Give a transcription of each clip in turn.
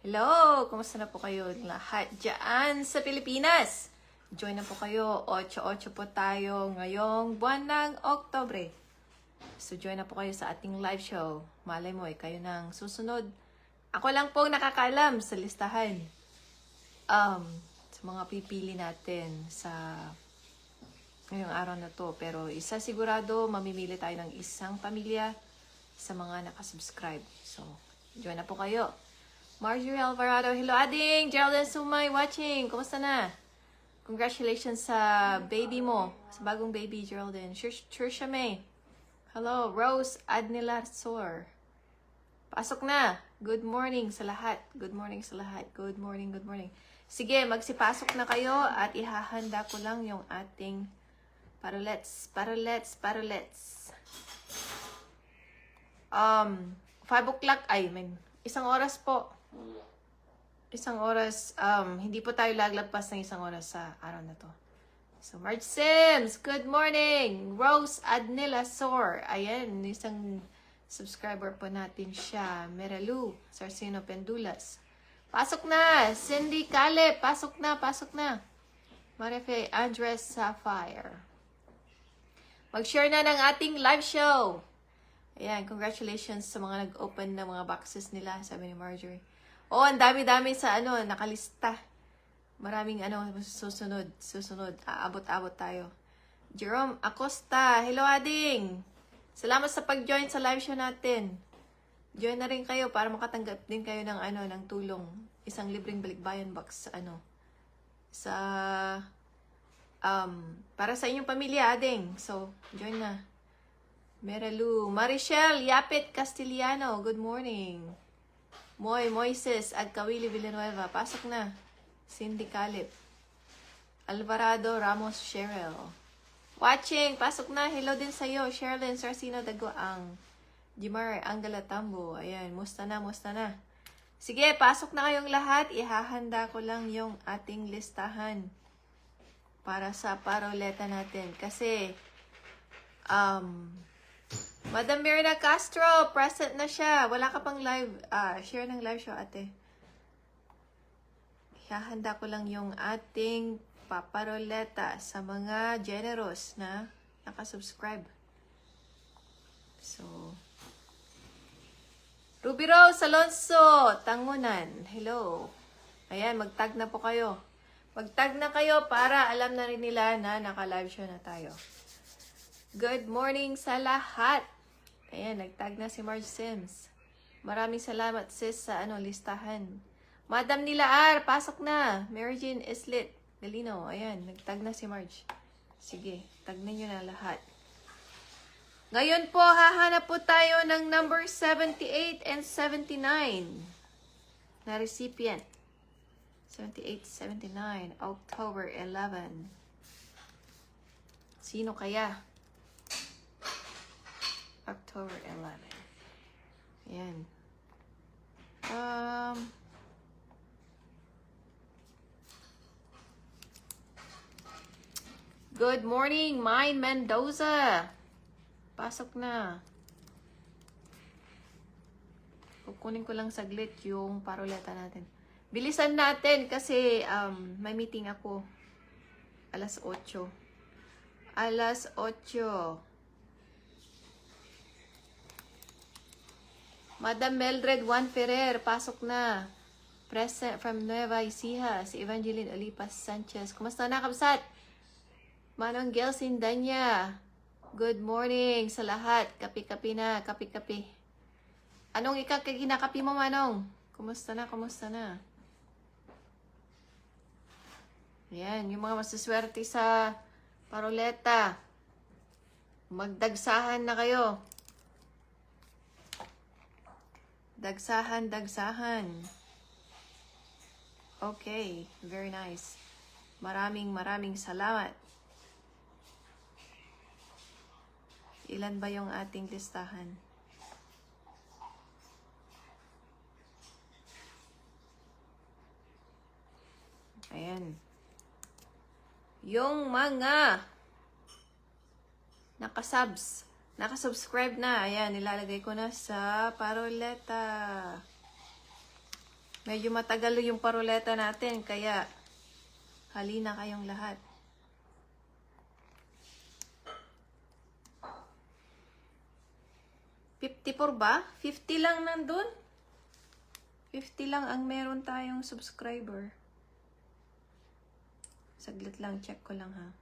Hello! Kumusta na po kayo lahat dyan sa Pilipinas? Join na po kayo. 8-8 po tayo ngayong buwan ng Oktubre. So join na po kayo sa ating live show. Malay mo kayo nang susunod. Ako lang po nakakaalam sa listahan. Sa mga pipili natin sa ngayong araw na to. Pero isa sigurado, mamimili tayo ng isang pamilya sa mga nakasubscribe. So, join na po kayo. Marjorie Alvarado, hello ading! Geraldine Sumay watching, kumusta na? Congratulations sa baby mo, sa bagong baby Geraldine. Trisha May, hello. Rose Adnila Sor, pasok na. Good morning sa lahat. Good morning sa lahat. Good morning, good morning. Sige, magsipasok na kayo at ihahanda ko lang yung ating parulets. 5 o'clock, isang oras po. Isang oras, hindi po tayo laglagpas ng isang oras sa araw na to. So, Marge Sims, good morning! Rose Adnila Sor, ayan, isang subscriber po natin siya. Meralu Sarcino Pendulas. Pasok na! Cindy Caleb, pasok na! Marife Andres Sapphire. Mag-share na ng ating live show. Ayan, congratulations sa mga nag-open na mga boxes nila, sabi ni Marjorie. Oh, ang dami-dami sa nakalista. Maraming susunod. Aabot-abot tayo. Jerome Acosta, hello ading. Salamat sa pag-join sa live show natin. Join na rin kayo para makatanggap din kayo ng ng tulong. Isang libreng balikbayan box sa para sa inyong pamilya ading. So, join na. Meralu, Marichelle Yapit Castiliano, good morning. Moises Agkawili Villanueva, pasok na. Cindy Calip. Alvarado Ramos Cheryl. Watching, pasok na. Hello din sa'yo. Sherilyn Sarcino Dagoang. Jimar Angela Tambo. Ayan, musta na. Sige, pasok na kayong lahat. Ihahanda ko lang yung ating listahan para sa paroleta natin. Kasi, Madam Mirna Castro, present na siya. Wala ka pang live, share ng live show, ate. Hahanda ko lang yung ating paparoleta sa mga generous na nakasubscribe. So, Ruby Rose Alonso, Tangunan, hello. Ayan, mag-tag na po kayo. Mag-tag na kayo para alam na rin nila na naka-live show na tayo. Good morning sa lahat. Ayan, nagtag na si Marge Sims. Maraming salamat sis sa listahan. Madam Nilaar, pasok na. Mary Jean Islit Galino. Ayan, nagtag na si Marge. Sige, tag na nyo na lahat. Ngayon po, hahanap po tayo ng number 78 and 79 na recipient. 78, 79, October 11. Sino kaya? October 11. Ayan. Good morning, Mine Mendoza. Pasok na. Kukunin ko lang saglit yung paroleta natin. Bilisan natin kasi may meeting ako. Alas 8. Alas 8. Madam Meldred Juan Ferrer, pasok na. Present from Nueva Ecija, si Evangeline Olipas Sanchez. Kumusta na, kabsat? Manong Gelsin Danya, good morning sa lahat. Kapi-kapi na, kapi-kapi. Anong kinakapi mo, Manong? Kumusta na? Ayan, yung mga masuswerte sa paroleta. Magdagsahan na kayo. Dagsahan. Okay, very nice. Maraming salamat. Ilan ba yung ating listahan? Ayan. Yung mga nakasubscribe na. Ayan, nilalagay ko na sa paroleta. Medyo matagal yung paruleta natin, kaya halina kayong lahat. $54 ba? 50 lang nandun? 50 lang ang meron tayong subscriber. Saglit lang, check ko lang ha.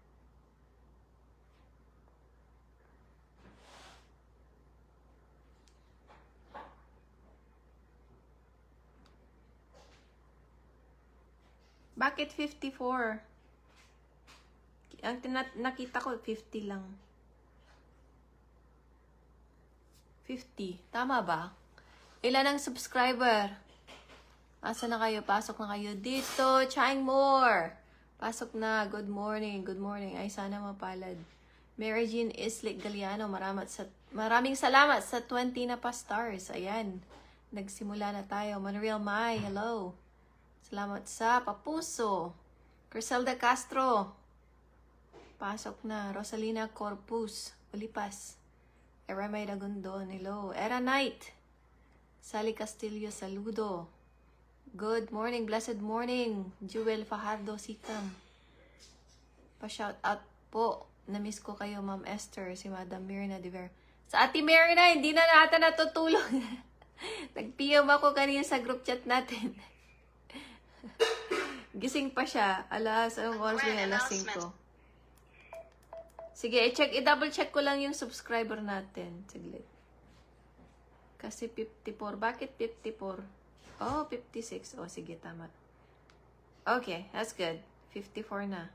Bakit 54? Ang nakita ko, 50 lang. 50. Tama ba? Ilan ang subscriber? Asa na kayo? Pasok na kayo dito. Trying more. Pasok na. Good morning. Good morning. Ay, sana mapalad. Mary Jean Islik Galiano. Maraming salamat sa 20 na pa stars. Ayan. Nagsimula na tayo. Manuel Mai. Hello. Salamat sa papuso. Criselda Castro. Pasok na. Rosalina Corpus. Ulipas. Eramay Dagundon. Hello. Era Knight. Sally Castillo. Saludo. Good morning. Blessed morning. Jewel Fajardo Sikam. Pa-shout out po. Na-miss ko kayo, Ma'am Esther. Si Madam Mirna Diver. Sa Ate Mirna, hindi na natin natutulog. Nag-PM ako kanina sa group chat natin. Gising pa siya. Anong oras na? Alas 5. Sige, i-double check ko lang yung subscriber natin. Saglit. Kasi 54. Bakit 54? Oh, 56. Oh, sige, tama. Okay, that's good. 54 na.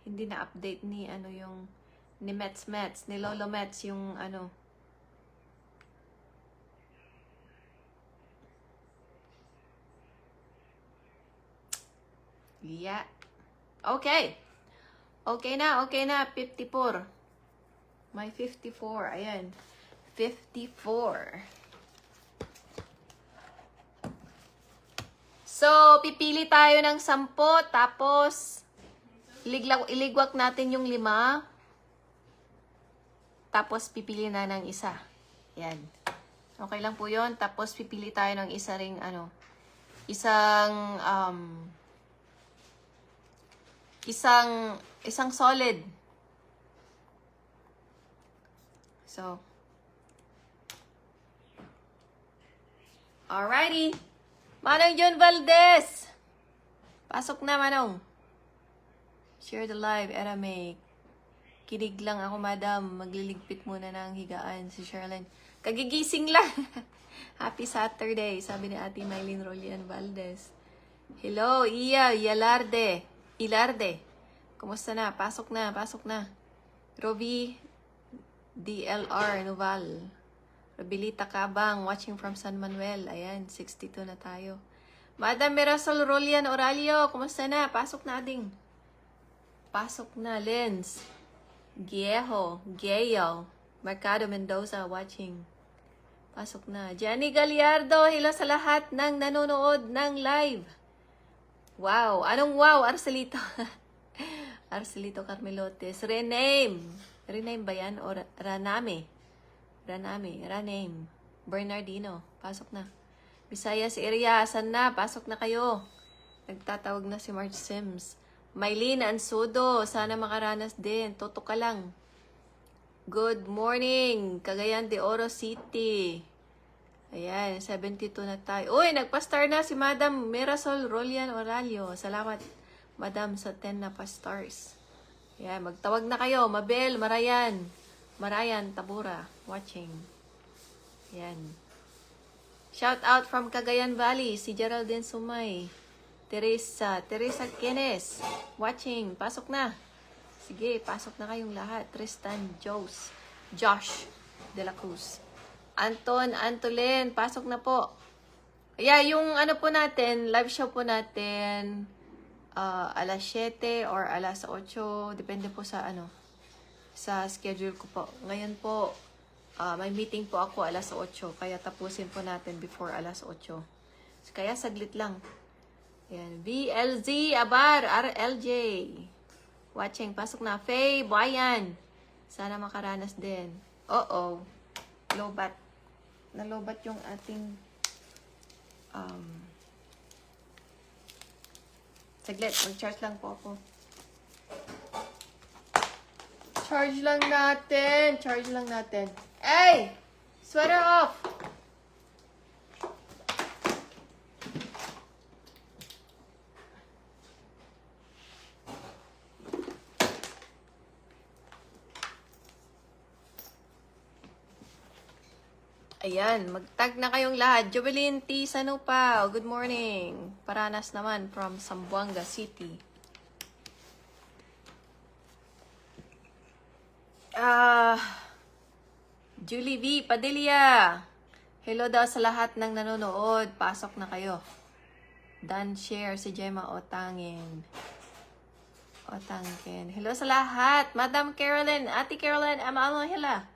Hindi na update ni ni Mets, ni Lolo Mets yung Yeah. Okay. Okay na, 54. May 54. Ayan. 54. So, pipili tayo ng 10, tapos iligwak natin yung 5. Tapos pipili na ng isa. Ayan. Okay lang po 'yon. Tapos pipili tayo ng isa ring isang solid. So, alrighty. Manong John Valdez. Pasok na, Manong. Share the live. Era may kinig lang ako, madam. Magliligpit muna ng higaan si Sherlyn. Kagigising lang. Happy Saturday, sabi ni Ate Mylene Rolian Valdez. Hello, Ilarde. Kumusta na? Pasok na. Rovi DLR Noval. Robilita Cabang, watching from San Manuel. Ayan, 62 na tayo. Madam Mirasol Rolian Oralio, kumusta na? Pasok na, ading. Pasok na, Lens. Gayo. Mercado Mendoza, watching. Pasok na. Jenny Gallardo, hello sa lahat ng nanonood ng live. Wow. Anong wow? Arcelito. Arcelito Carmelotes. Rename ba yan? O Raname? Raname. Bernardino. Pasok na. Visayas area. Asan na? Pasok na kayo. Nagtatawag na si Marge Sims. Maylene Ansudo. Sana makaranas din. Toto ka lang. Good morning. Cagayan de Oro City. Ayan, 72 na tayo. Uy, nagpa-star na si Madam Mirasol Rolian Oralio. Salamat, Madam, sa 10 na pa-stars. Ayan, magtawag na kayo. Mabel, Marayan, Tabura, watching. Ayan. Shout out from Cagayan Valley, si Geraldine Sumay. Teresa Kenes, watching. Pasok na. Sige, pasok na kayong lahat. Tristan Josh de la Cruz. Antolin, pasok na po. Yeah, yung po natin, live show po natin, alas 7 or alas 8, depende po sa sa schedule ko po. Ngayon po, may meeting po ako alas 8, kaya tapusin po natin before alas 8. Kaya saglit lang. Yan, VLZ Abar, RLJ. Watching, pasok na. Faye, Bayan. Sana makaranas din. Lobat. Nalobat yung ating Saglit, mag-charge lang po ako. Charge lang natin. Charge lang natin. Hey! Sweater off! Ayan, mag-tag na kayong lahat. Jovelyn T. Sanupa, good morning. Paranas naman from Zamboanga City. Julie V. Padilla. Hello daw sa lahat ng nanonood. Pasok na kayo. Dan share si Gemma Otangin. Otangin. Hello sa lahat. Madam Carolyn. Ate Carolyn. Hila.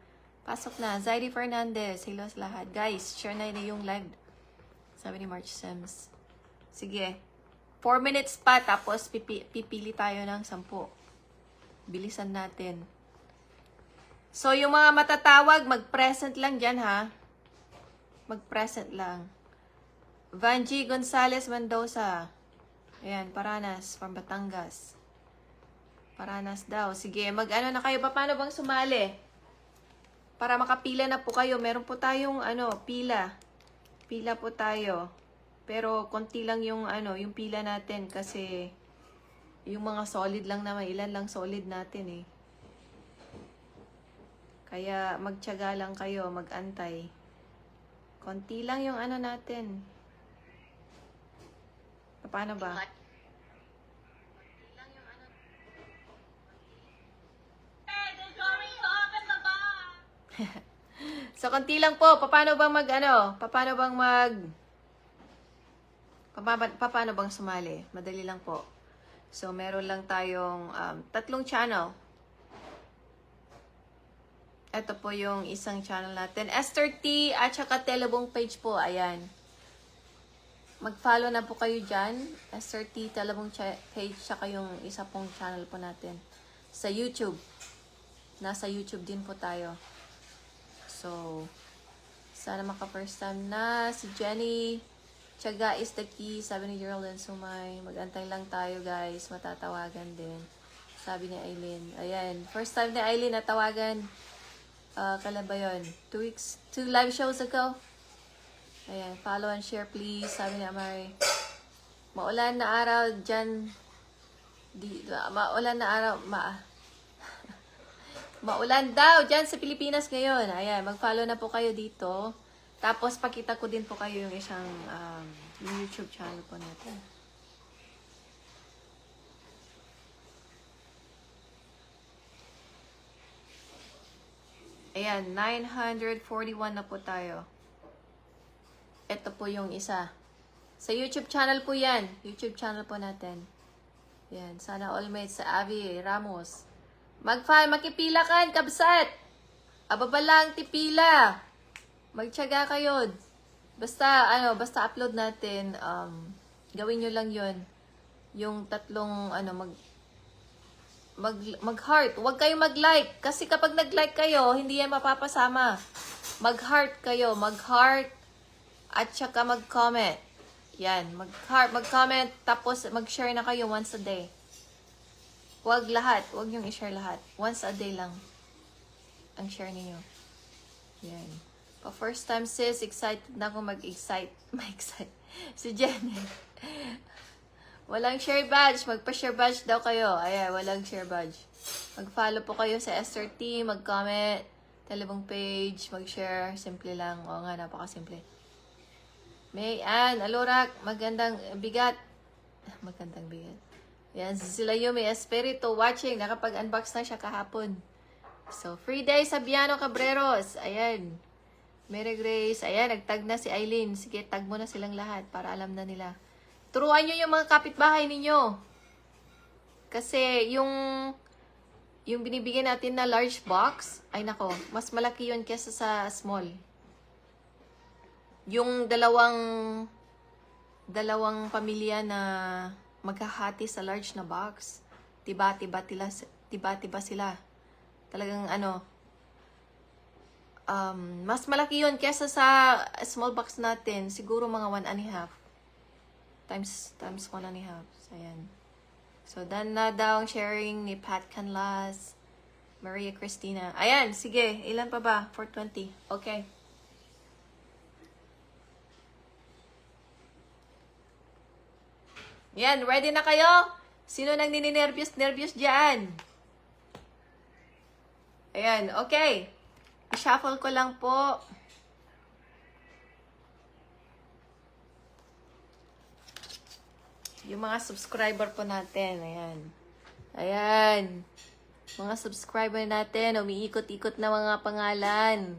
Pasok na. Zaidi Fernandez. Hello sa lahat. Guys, share na yung live. Sabi ni March Sims. Sige. 4 minutes pa. Tapos pipili tayo ng 10. Bilisan natin. So, yung mga matatawag, mag-present lang dyan, ha? Mag-present lang. Vanji Gonzalez Mendoza. Ayan, Paranas, from Batangas. Paranas daw. Sige, mag-ano na kayo. Paano bang sumali? Para makapila na po kayo. Meron po tayong, pila. Pila po tayo. Pero, konti lang yung, yung pila natin. Kasi, yung mga solid lang naman. Ilan lang solid natin, eh. Kaya magtiyaga lang kayo, mag-antay. Konti lang yung natin. Paano ba? So, konti lang po. Paano bang paano bang sumali? Madali lang po. So, meron lang tayong 3 channel. Ito po yung isang channel natin. Esther T at saka Telebong page po. Ayan. Mag-follow na po kayo dyan. Esther T, Telebong page, saka yung isa pong channel po natin. Sa YouTube. Nasa YouTube din po tayo. So, sana maka-first time na. Si Jenny, tiyaga is the key. Sabi ni Geraldine Sumay. Mag-antay lang tayo, guys. Matatawagan din. Sabi ni Aileen. Ayan. First time ni Aileen natawagan. Kailan ba yun? 2 live shows ago. Ayan, follow and share please. Sabi ni Amari. Maulan na araw dyan. Maulan na araw. Maulan daw dyan sa Pilipinas ngayon. Ayan, mag-follow na po kayo dito. Tapos, pakita ko din po kayo yung isang yung YouTube channel po natin. Ayan, 941 na po tayo. Ito po yung isa. Sa YouTube channel po yan. YouTube channel po natin. Ayan, sana all mates sa Avi Ramos. Makipila kan, kabsat. Ababa lang, tipila. Magtiyaga kayo. Basta, upload natin, gawin nyo lang yun. Yung 3, mag-heart. Huwag kayong mag-like. Kasi kapag nag-like kayo, hindi yan mapapasama. Mag-heart kayo. Mag-heart. At saka mag-comment. Yan. Mag-heart, mag-comment. Tapos mag-share na kayo once a day. Huwag lahat. Huwag niyong i-share lahat. Once a day lang ang share niyo. Yan. Pa-first time sis, excited na ako mag-excite. Si Jenny. Walang share badge. Magpa-share badge daw kayo. Ayan, walang share badge. Mag-follow po kayo sa Esther T. Mag-comment. Telebong page. Mag-share. Simple lang. Oo nga, napakasimple. May Ann, Alorak. Magandang bigat. Magandang bigat. Ayan, sila yung may Espiritu watching. Nakapag-unbox na siya kahapon. So, free day sa Biano Cabreros. Ayan. Mary Grace. Ayan, nagtag na si Eileen. Sige, tag mo na silang lahat para alam na nila. Turuan nyo yung mga kapitbahay ninyo. Kasi yung binibigyan natin na large box, ay nako, mas malaki yun kesa sa small. Yung dalawang pamilya na maghahati sa large na box, tiba-tiba sila. Talagang mas malaki yun kesa sa small box natin. Siguro mga 1.5. Times 1.5. So, ayan. So, done na daw ang sharing ni Pat Canlas, Maria Cristina. Ayan, sige. Ilan pa ba? 420. Okay. Yan, ready na kayo? Sino nang nininervyos-nervyos dyan? Ayan, okay. I-shuffle ko lang po. Yung mga subscriber po natin. Ayan. Ayan. Mga subscriber natin. Umiikot-ikot na mga pangalan.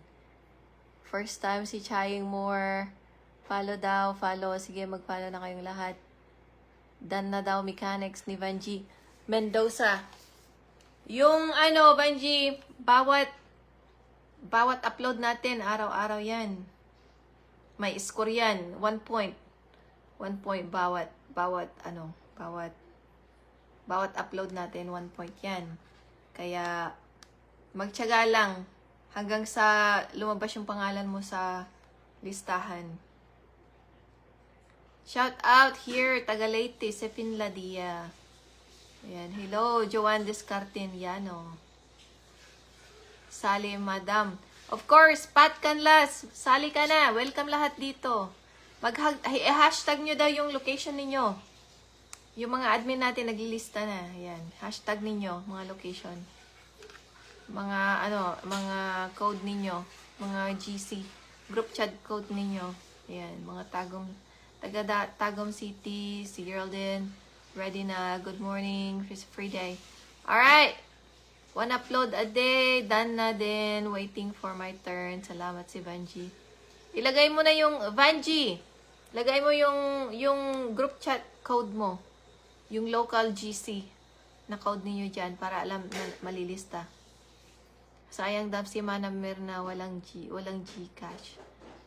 First time si Chaying More. Follow daw. Follow. Sige, mag-follow na kayong lahat. Done na daw mechanics ni Vanji Mendoza. Yung Vanji, bawat upload natin, araw-araw yan. May score yan. 1 point. 1 point bawat upload natin, 1 point yan. Kaya, magtiyaga lang hanggang sa lumabas yung pangalan mo sa listahan. Shout out here, Tagalete, Sefin Ladia. Ayan, hello, Joanne Descartin, Yano. Sali, madam. Of course, Pat Canlas, sali ka na. Welcome lahat dito. Hashtag nyo daw yung location ninyo. Yung mga admin natin naglilista na. Ayan, hashtag ninyo, mga location. Mga code ninyo. Mga GC. Group chat code ninyo. Ayan, mga Tagum City, si Geraldine. Ready na. Good morning. Free day. Alright. 1 upload a day. Done na din. Waiting for my turn. Salamat si Vanji. Ilagay mo na yung Vanji. Lagay mo yung group chat code mo. Yung local GC na code niyo dyan para alam na malilista. Sayang daw si Manamir na walang Gcash.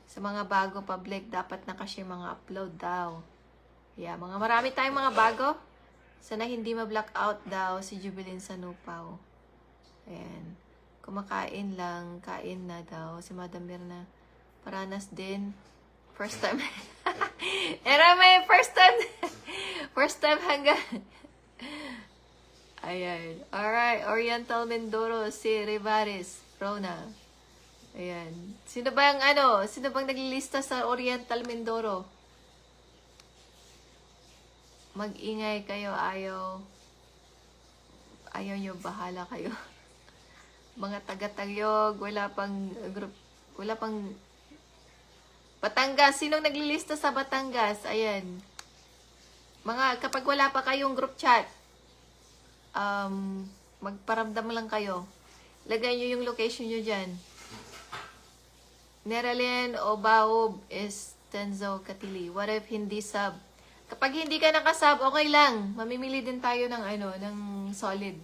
Sa mga bago public, dapat nakashare mga upload daw. Yeah, marami tayong mga bago. Sana hindi ma-blackout daw si Jubilin sa Nupaw. Ayan. Kumakain lang, kain na daw. Si Madam Mirna, paranas din. First time. Era may first time. First time hanggang. Ayan. Alright. Oriental Mindoro, si Rivares, Rona. Ayan. Sino bang naglilista sa Oriental Mindoro? Mag-ingay kayo, ayaw nyo, bahala kayo. Mga taga-Tagyog, wala pang Batangas, sinong naglilista sa Batangas? Ayan. Kapag wala pa kayong group chat, magparamdam lang kayo. Lagay nyo yung location nyo dyan. Neralyn Obaob is Tenzo Katili. What if hindi sub? Kapag hindi ka nakasub, okay lang. Mamimili din tayo ng solid.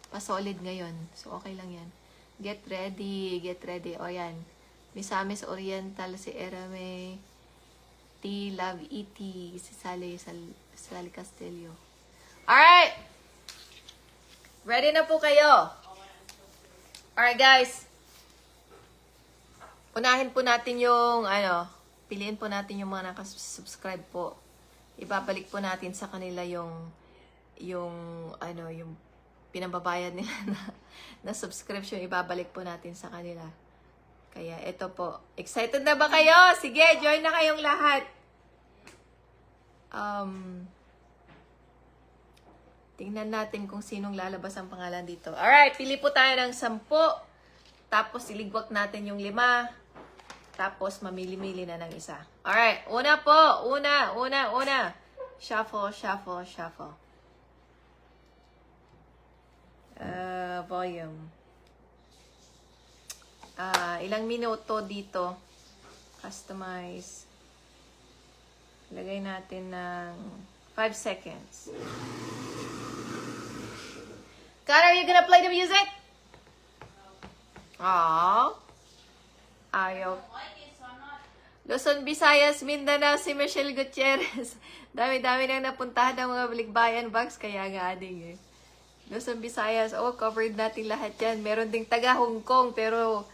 Pa-solid ngayon. So, okay lang yan. Get ready. O, yan. Misamis Oriental, si Erame, T. Love E.T., si Sally Castillo. Alright! Ready na po kayo? Alright, guys. Unahin po natin yung, piliin po natin yung mga nakasubscribe po. Ibabalik po natin sa kanila yung pinambabayad nila na subscription. Ibabalik po natin sa kanila. Kaya, ito po. Excited na ba kayo? Sige, join na kayong lahat. Tingnan natin kung sinong lalabas ang pangalan dito. Alright, pili po tayo ng 10. Tapos, iligwak natin yung 5. Tapos, mamili-mili na ng isa. Alright, una po. Una. Shuffle. Volume. Ilang minuto dito. Customize. Lagay natin ng 5 seconds. God, are you gonna play the music? Aww. Ayaw. Luzon, Visayas, Mindanao, si Michelle Gutierrez. Dami-dami nang napuntahan ng mga balikbayan box, kaya nga ading eh. Luzon, Visayas, covered natin lahat yan. Meron ding taga Hong Kong, pero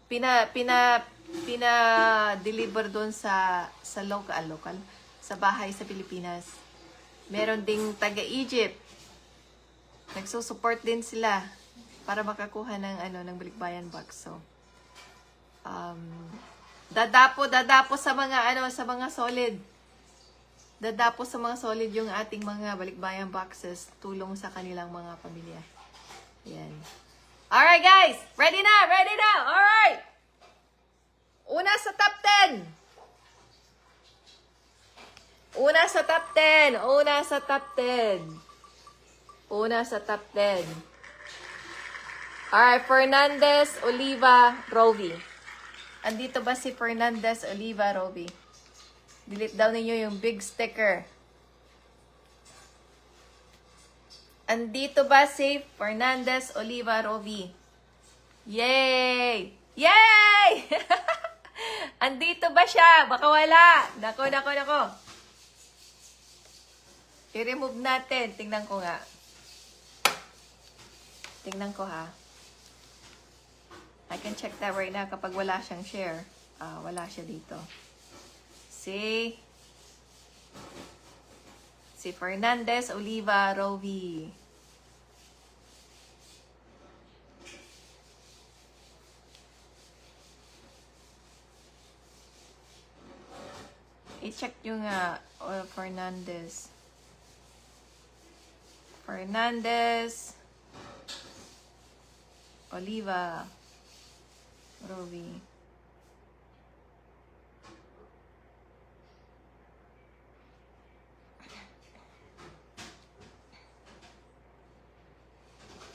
pina-deliver doon sa local, sa bahay sa Pilipinas. Meron ding taga-Egypt. Nagsusupport din sila para makakuha ng ng Balikbayan box. So, dadapo sa mga sa mga solid. Dadapo sa mga solid yung ating mga Balikbayan boxes, tulong sa kanilang mga pamilya. Yan. Alright guys, ready na. Alright. Una sa top 10. Una sa top 10. Alright, Fernandez, Oliva, Rovi. Andito ba si Fernandez, Oliva, Rovi? Delete daw ninyo yung big sticker. Andito ba si Fernandez, Oliva, Rovi? Yay! Yay! Andito ba siya? Baka wala. Nako. I-remove natin. Tingnan ko nga. Tingnan ko ha. I can check that right now kapag wala siyang share. Wala siya dito. Si Fernandez, Oliva, Rovi. I-check nyo nga. Fernandez, Oliva, Rovi.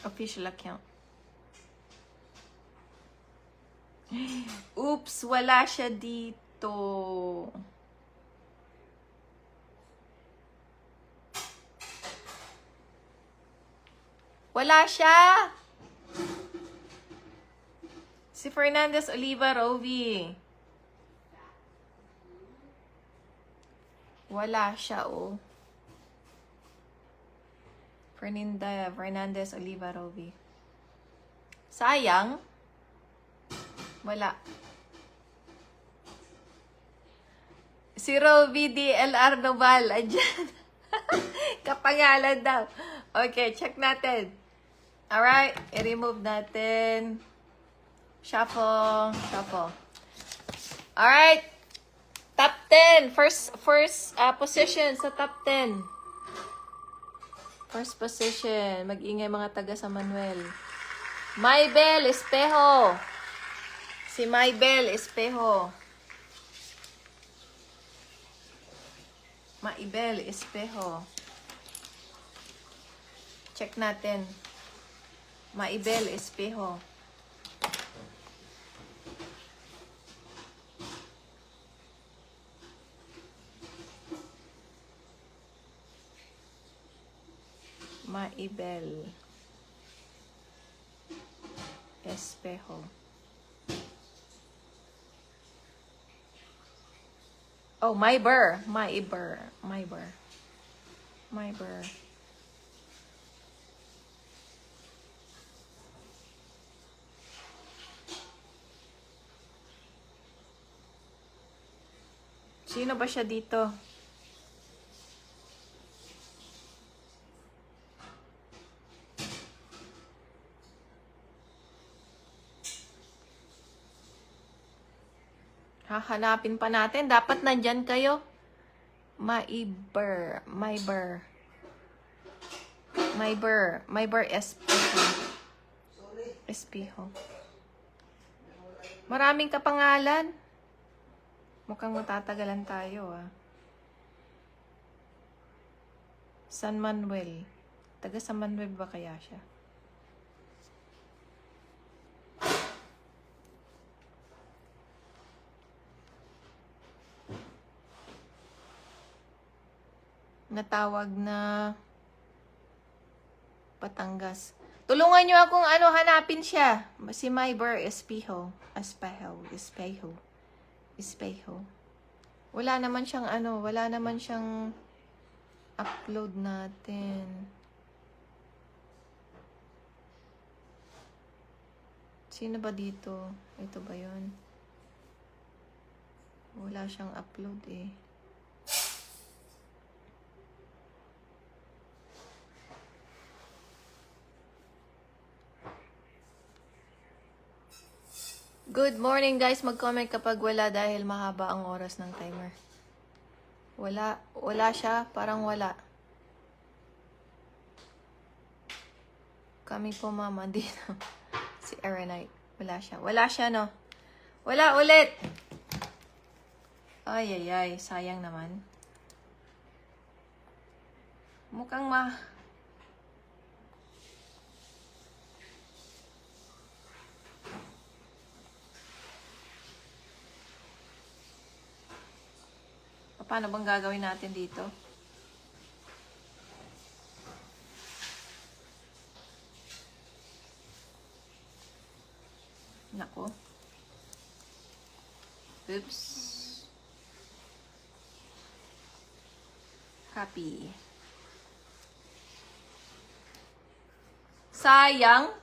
Official account. Oops, wala siya dito. Wala siya. Si Fernandez, Oliva, Rovi. Wala siya, oh. Fernandez, Oliva, Rovi. Sayang. Wala. Si Rovi DLR Noval. Andyan. Kapangalan daw. Okay, check natin. Alright, i-remove natin. Shuffle. Alright. Top 10. First position sa top 10. First position. Mag-ingay mga taga sa Manuel. Maybel Espejo. Si Maybel Espejo. Check natin. Maybel Espejo. Maybel Espejo. Oh, Myber. Sino ba siya dito? Hahanapin pa natin. Dapat nandyan kayo. Myber Espejo. Maraming kapangalan. Mukhang matatagalan tayo, ah. San Manuel. Taga San Manuel ba kaya siya? Natawag na Batangas. Tulungan nyo akong hanapin siya. Si Myber Espejo. Wala naman siyang upload natin. Sino ba dito? Ito ba yun? Wala siyang upload eh. Good morning guys. Mag-comment kapag wala dahil mahaba ang oras ng timer. Wala siya. Parang wala. Kami po mama. Dito. Si Erenite. Wala siya no. Wala ulit. Ay. Sayang naman. Mukhang paano bang gagawin natin dito? Nako. Oops. Copy. Sayang.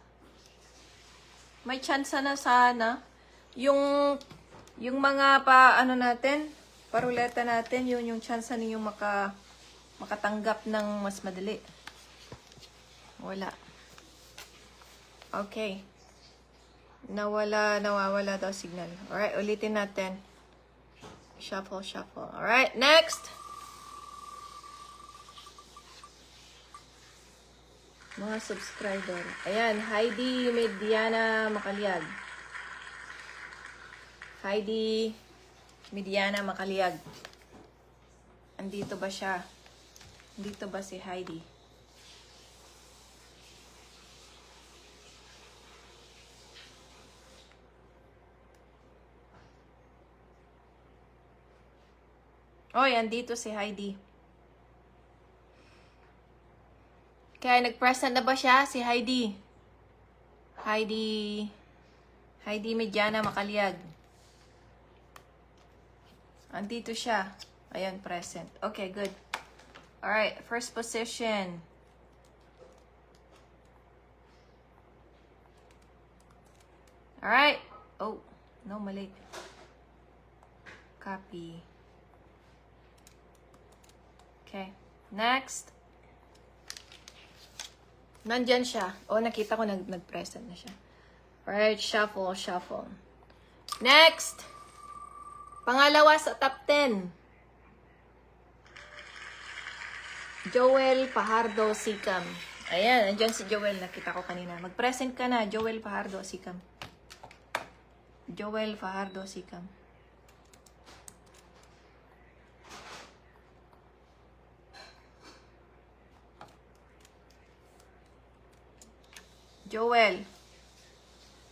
May chance na sana. Yung mga natin, paruleta natin, yun yung chance ninyong makatanggap ng mas madali. Wala. Okay. Nawawala daw signal. Alright, ulitin natin. Shuffle. Alright, next. Mga subscriber. Ayan, Heidi Mediana Macaliag. Heidi Mediana Macaliag. Andito ba siya? Andito ba si Heidi? Oy, andito si Heidi. Kaya nag-present na ba siya si Heidi? Heidi Mediana Macaliag. Andito siya. Ayan, present. Okay, good. Alright, first position. Alright. Oh, no, mali. Copy. Okay, next. Nandyan siya. Oh, nakita ko nag-present na siya. Alright, shuffle. Next. Pangalawa sa top 10. Joel Fajardo Sikam. Ayan, andyan si Joel. Nakita ko kanina. Mag-present ka na, Joel Fajardo Sikam. Joel Fajardo Sikam.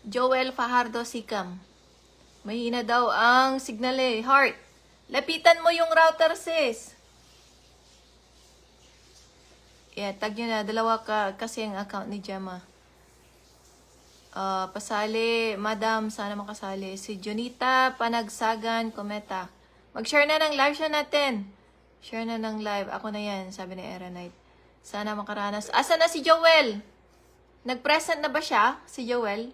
Joel Fajardo Sikam. Mahina daw ang signal eh. Heart. Lapitan mo yung router, sis. Yeah, tag nyo na. Dalawa kasi ang account ni Gemma. Pasali, madam, sana makasali. Si Jonita Panagsagan Kometa. Mag-share na ng live siya natin. Share na ng live. Ako na yan, sabi ni Erenite. Sana makaranas. Asa na si Joel? Nag-present na ba siya? Si Joel?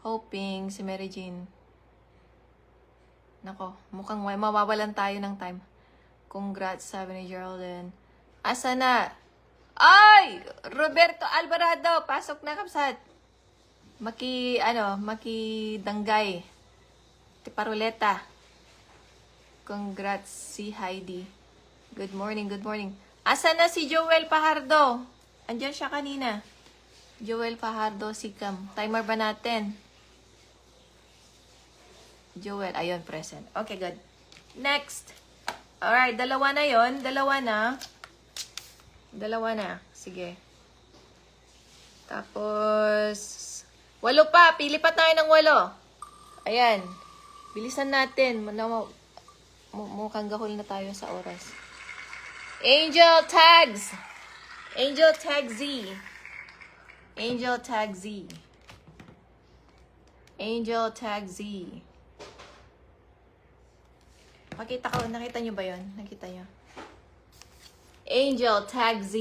Hoping si Mary Jane. Nako, mukhang mawawalan tayo ng time. Congrats, sabi ni Geraldine. Asa na? Ay! Roberto Alvarado, pasok na kapsat. Makidanggay. Tiparuleta. Congrats si Heidi. Good morning. Asa na si Joel Fajardo? Andyan siya kanina. Joel Fajardo Sikam. Timer ba natin? Joel, ayun, present. Okay, good. Next. Alright, dalawa na yon. Dalawa na. Sige. Tapos, 8 pa. Pili pa tayo ng 8. Ayan. Bilisan natin. Mukhang gahol na tayo sa oras. Angel Tag Z. Nakita nyo ba yun? Nakita nyo? Angel Tag Z.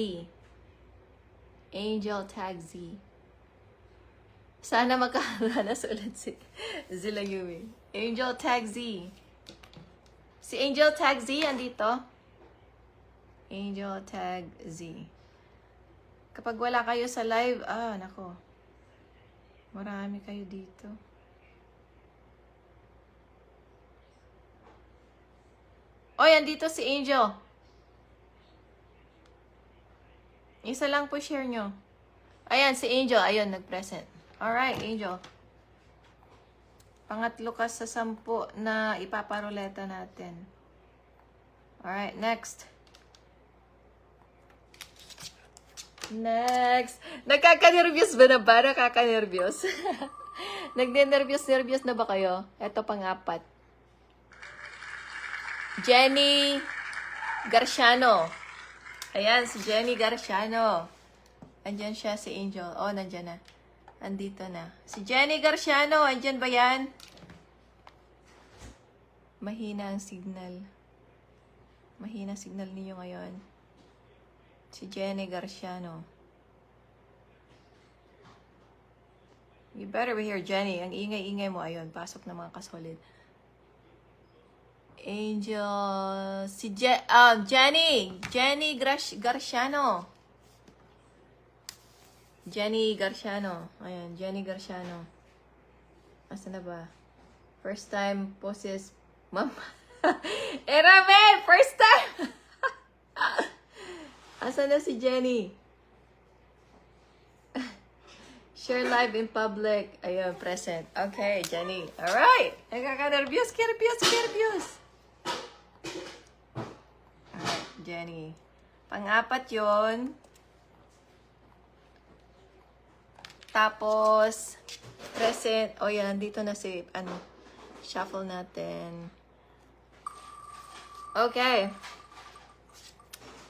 Sana makaranas ulit si Zilla Yumi. Angel Tag Z. Si Angel Tag Z, andito. Angel Tag Z. Kapag wala kayo sa live, nako. Marami kayo dito. Oy, andito si Angel. Isa lang po share nyo. Ayan, si Angel. Ayun, nag-present. Alright, Angel. Pangatlo ka sa 10 na ipaparuleta natin. Alright, next. Next. Nakaka-nervyos ba na ba? Nakaka-nervyos. Nagde-nervyos-nervyos na ba kayo? Ito pang-apat. Jenny Garciano. Ayan, si Jenny Garciano. Andyan siya, si Angel. Oh, nandyan na. Andito na. Si Jenny Garciano, andyan ba yan? Mahina ang signal. Mahina ang signal ninyo ngayon. Si Jenny Garciano. You better be here, Jenny. Ang ingay-ingay mo. Ayun, pasok na mga kasolid. Angel. Si Jenny. Jenny Garciano. Jenny Garciano. Ayan, Jenny Garciano. Asa na ba? First time poses. Ma'am. Ravel! First time! Asa na si Jenny? Share live in public. Ayun, present. Okay, Jenny. Alright. Nakaka-nervyos. Nervyos. Alright, Jenny. Pang-apat yun. Tapos, present. O yan, dito na si, shuffle natin. Okay.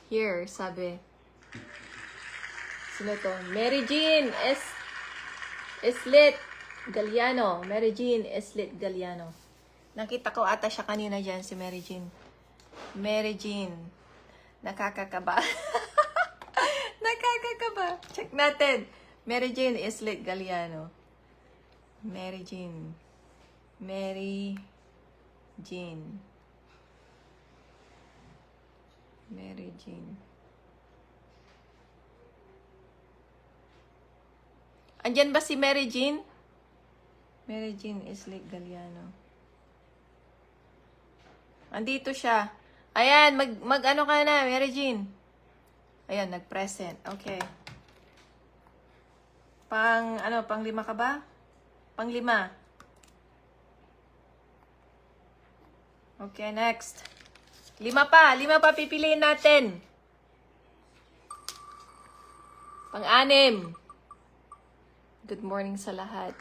Here, sabi. Sino to? Mary Jean Eslit Galliano. Mary Jean Eslit Galliano. Nakita ko ata siya kanina dyan, si Mary Jean. Mary Jean. Nakakakaba. Nakakakaba. Check natin. Mary Jean Eslit Galliano. Mary Jean. Mary Jean. Mary Jean. Andyan ba si Mary Jean? Mary Jean Eslit Galliano. Andito siya. Ayan, mag-ano ka na, Mary Jean. Ayan, nag-present. Okay. Pang 5 ka ba? Pang 5. Okay, next. 5 pa pipiliin natin. Pang 6. Good morning sa lahat.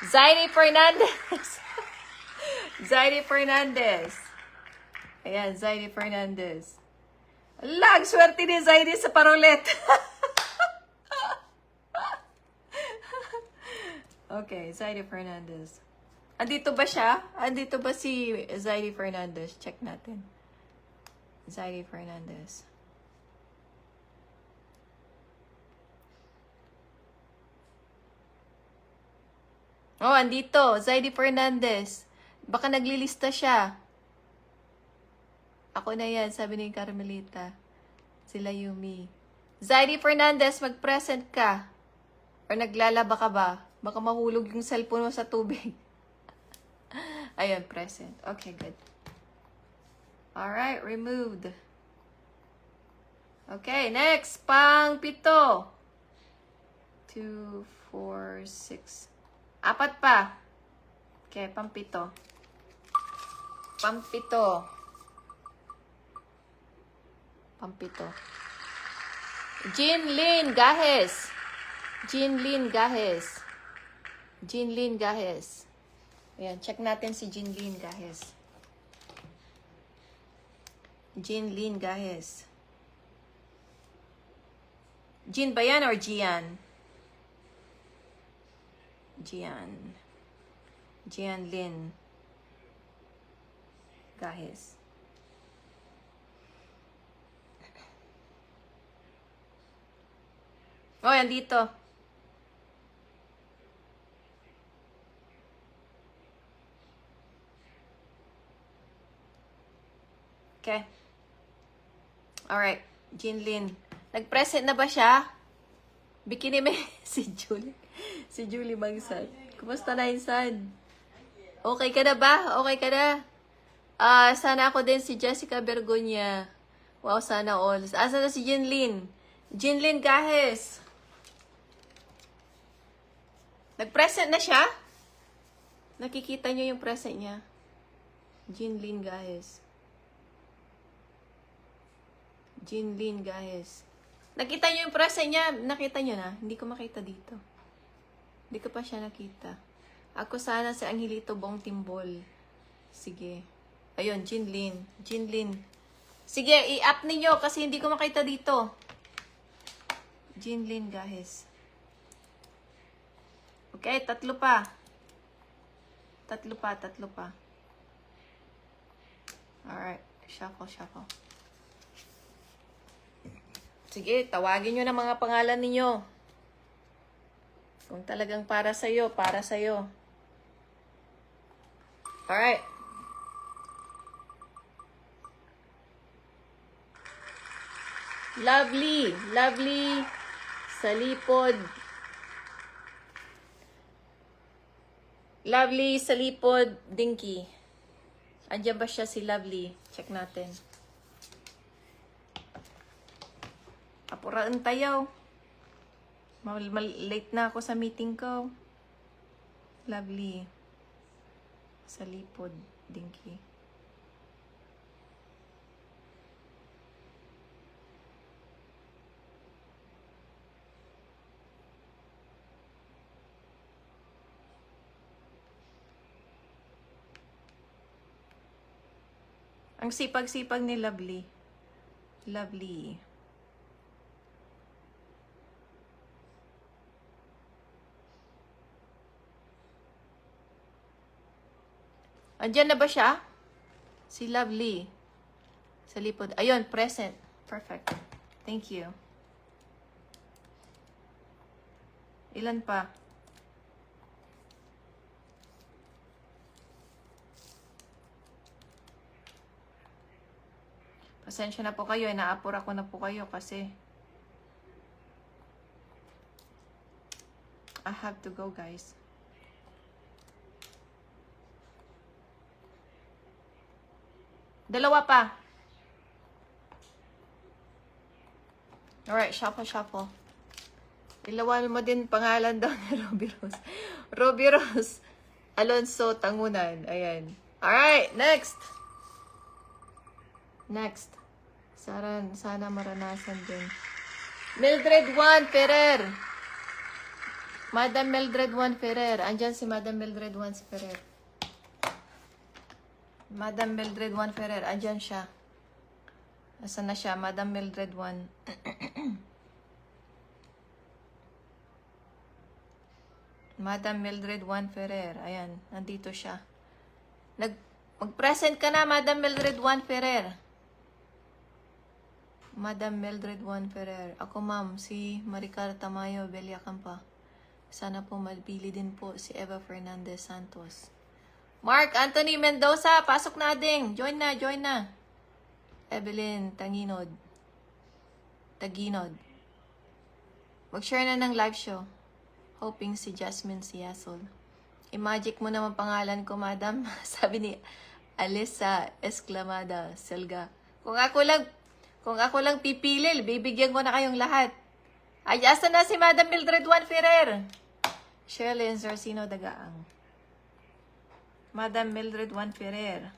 Zairi Fernandez. Zairi Fernandez. Ayan, Zairi Fernandez. Lag, swerte ni Zairi sa parolet. Okay, Zairi Fernandez. Andito ba siya? Andito ba si Zairi Fernandez? Check natin. Zairi Fernandez. Oh, andito. Zairi Fernandez. Baka naglilista siya. Ako na yan, sabi ni Carmelita. Sila Yumi. Zairi Fernandez, mag-present ka. Or naglalaba ka ba? Baka mahulog yung cellphone mo sa tubig. Ayun, present. Okay, good. Alright, removed. Okay, next. Pang 7. 2, 4, 6. 4 pa. Okay, pang 7. Pang 7. Pang 7. Jean Lynn Gahes. Jean Lynn Gahes. Jean Lynn Gahes. Ayan, check natin si Jean Lynn Gahes. Jean Lynn Gahes. Jean ba yan or Gian? Gian. Gian Lynn Gahes. Oh, yan dito. Okay. Alright. Jean Lynn. Nag-present na ba siya? Bikini me si Julie. Si Julie Magsad. Kumusta na, insan? Okay ka na ba? Okay ka na? Sana ako din si Jessica Bergonia. Wow, sana all. Asa na si Jinlin? Jinlin Gahes. Nag-present na siya? Nakikita niyo yung present niya. Jinlin Gahes. Jinlin Gahes. Nakita niyo yung present niya? Nakita niyo na? Hindi ko makita dito. Hindi ko pa siya nakita. Ako sana si Angelito Bong Timbol. Sige. Ayun, Jinlin. Jinlin. Sige, i-up ninyo kasi hindi ko makita dito. Jinlin Gahes. Okay, tatlo pa. Tatlo pa. Alright. Shuffle. Sige, tawagin nyo na mga pangalan ninyo. Kung talagang para sa'yo, para sa'yo. Alright. Lovely Salipod. Lovely Salipod Dinky. Andiyan ba siya si Lovely? Check natin. Apuraan tayo. Late na ako sa meeting ko. Lovely Salipod Dinky. Ang sipag-sipag ni Lovely. Lovely. Andiyan na ba siya? Si Lovely. Sa lipod. Ayun, present. Perfect. Thank you. Ilan pa? Pasensya na po kayo. Naapura ko na po kayo kasi I have to go, guys. Dalawa pa. Alright, shuffle. Ilawan mo din pangalan daw ni Robbie Rose. Robbie Rose Alonso Tangunan. Ayan. Alright, next. Sana maranasan din. Mildred Juan Ferrer. Madam Mildred Juan Ferrer. Andyan si Madam Mildred Juan Ferrer. Madam Mildred Juan Ferrer. Andyan siya. Nasaan na siya? Madam Mildred Juan. Madam Mildred Juan Ferrer. Ayan. Nandito siya. Mag-present ka na, Madam Mildred Juan Ferrer. Madam Mildred Juan Ferrer. Ako, ma'am, si Maricar Tamayo Beliacampa. Sana po mapili din po si Eva Fernandez Santos. Mark Anthony Mendoza, pasok na ding. Join na. Evelyn Taginod. Mag-share na ng live show. Hoping si Jasmine Siasol. I-magic mo naman pangalan ko, madam. Sabi ni Alisa Esclamada Selga. Kung ako lang pipili, bibigyan ko na kayong lahat. Ay, asa na si Madam Mildred Juan Ferrer? Sherilyn Zarcino Dagaang. Madam Mildred Juan Ferrer.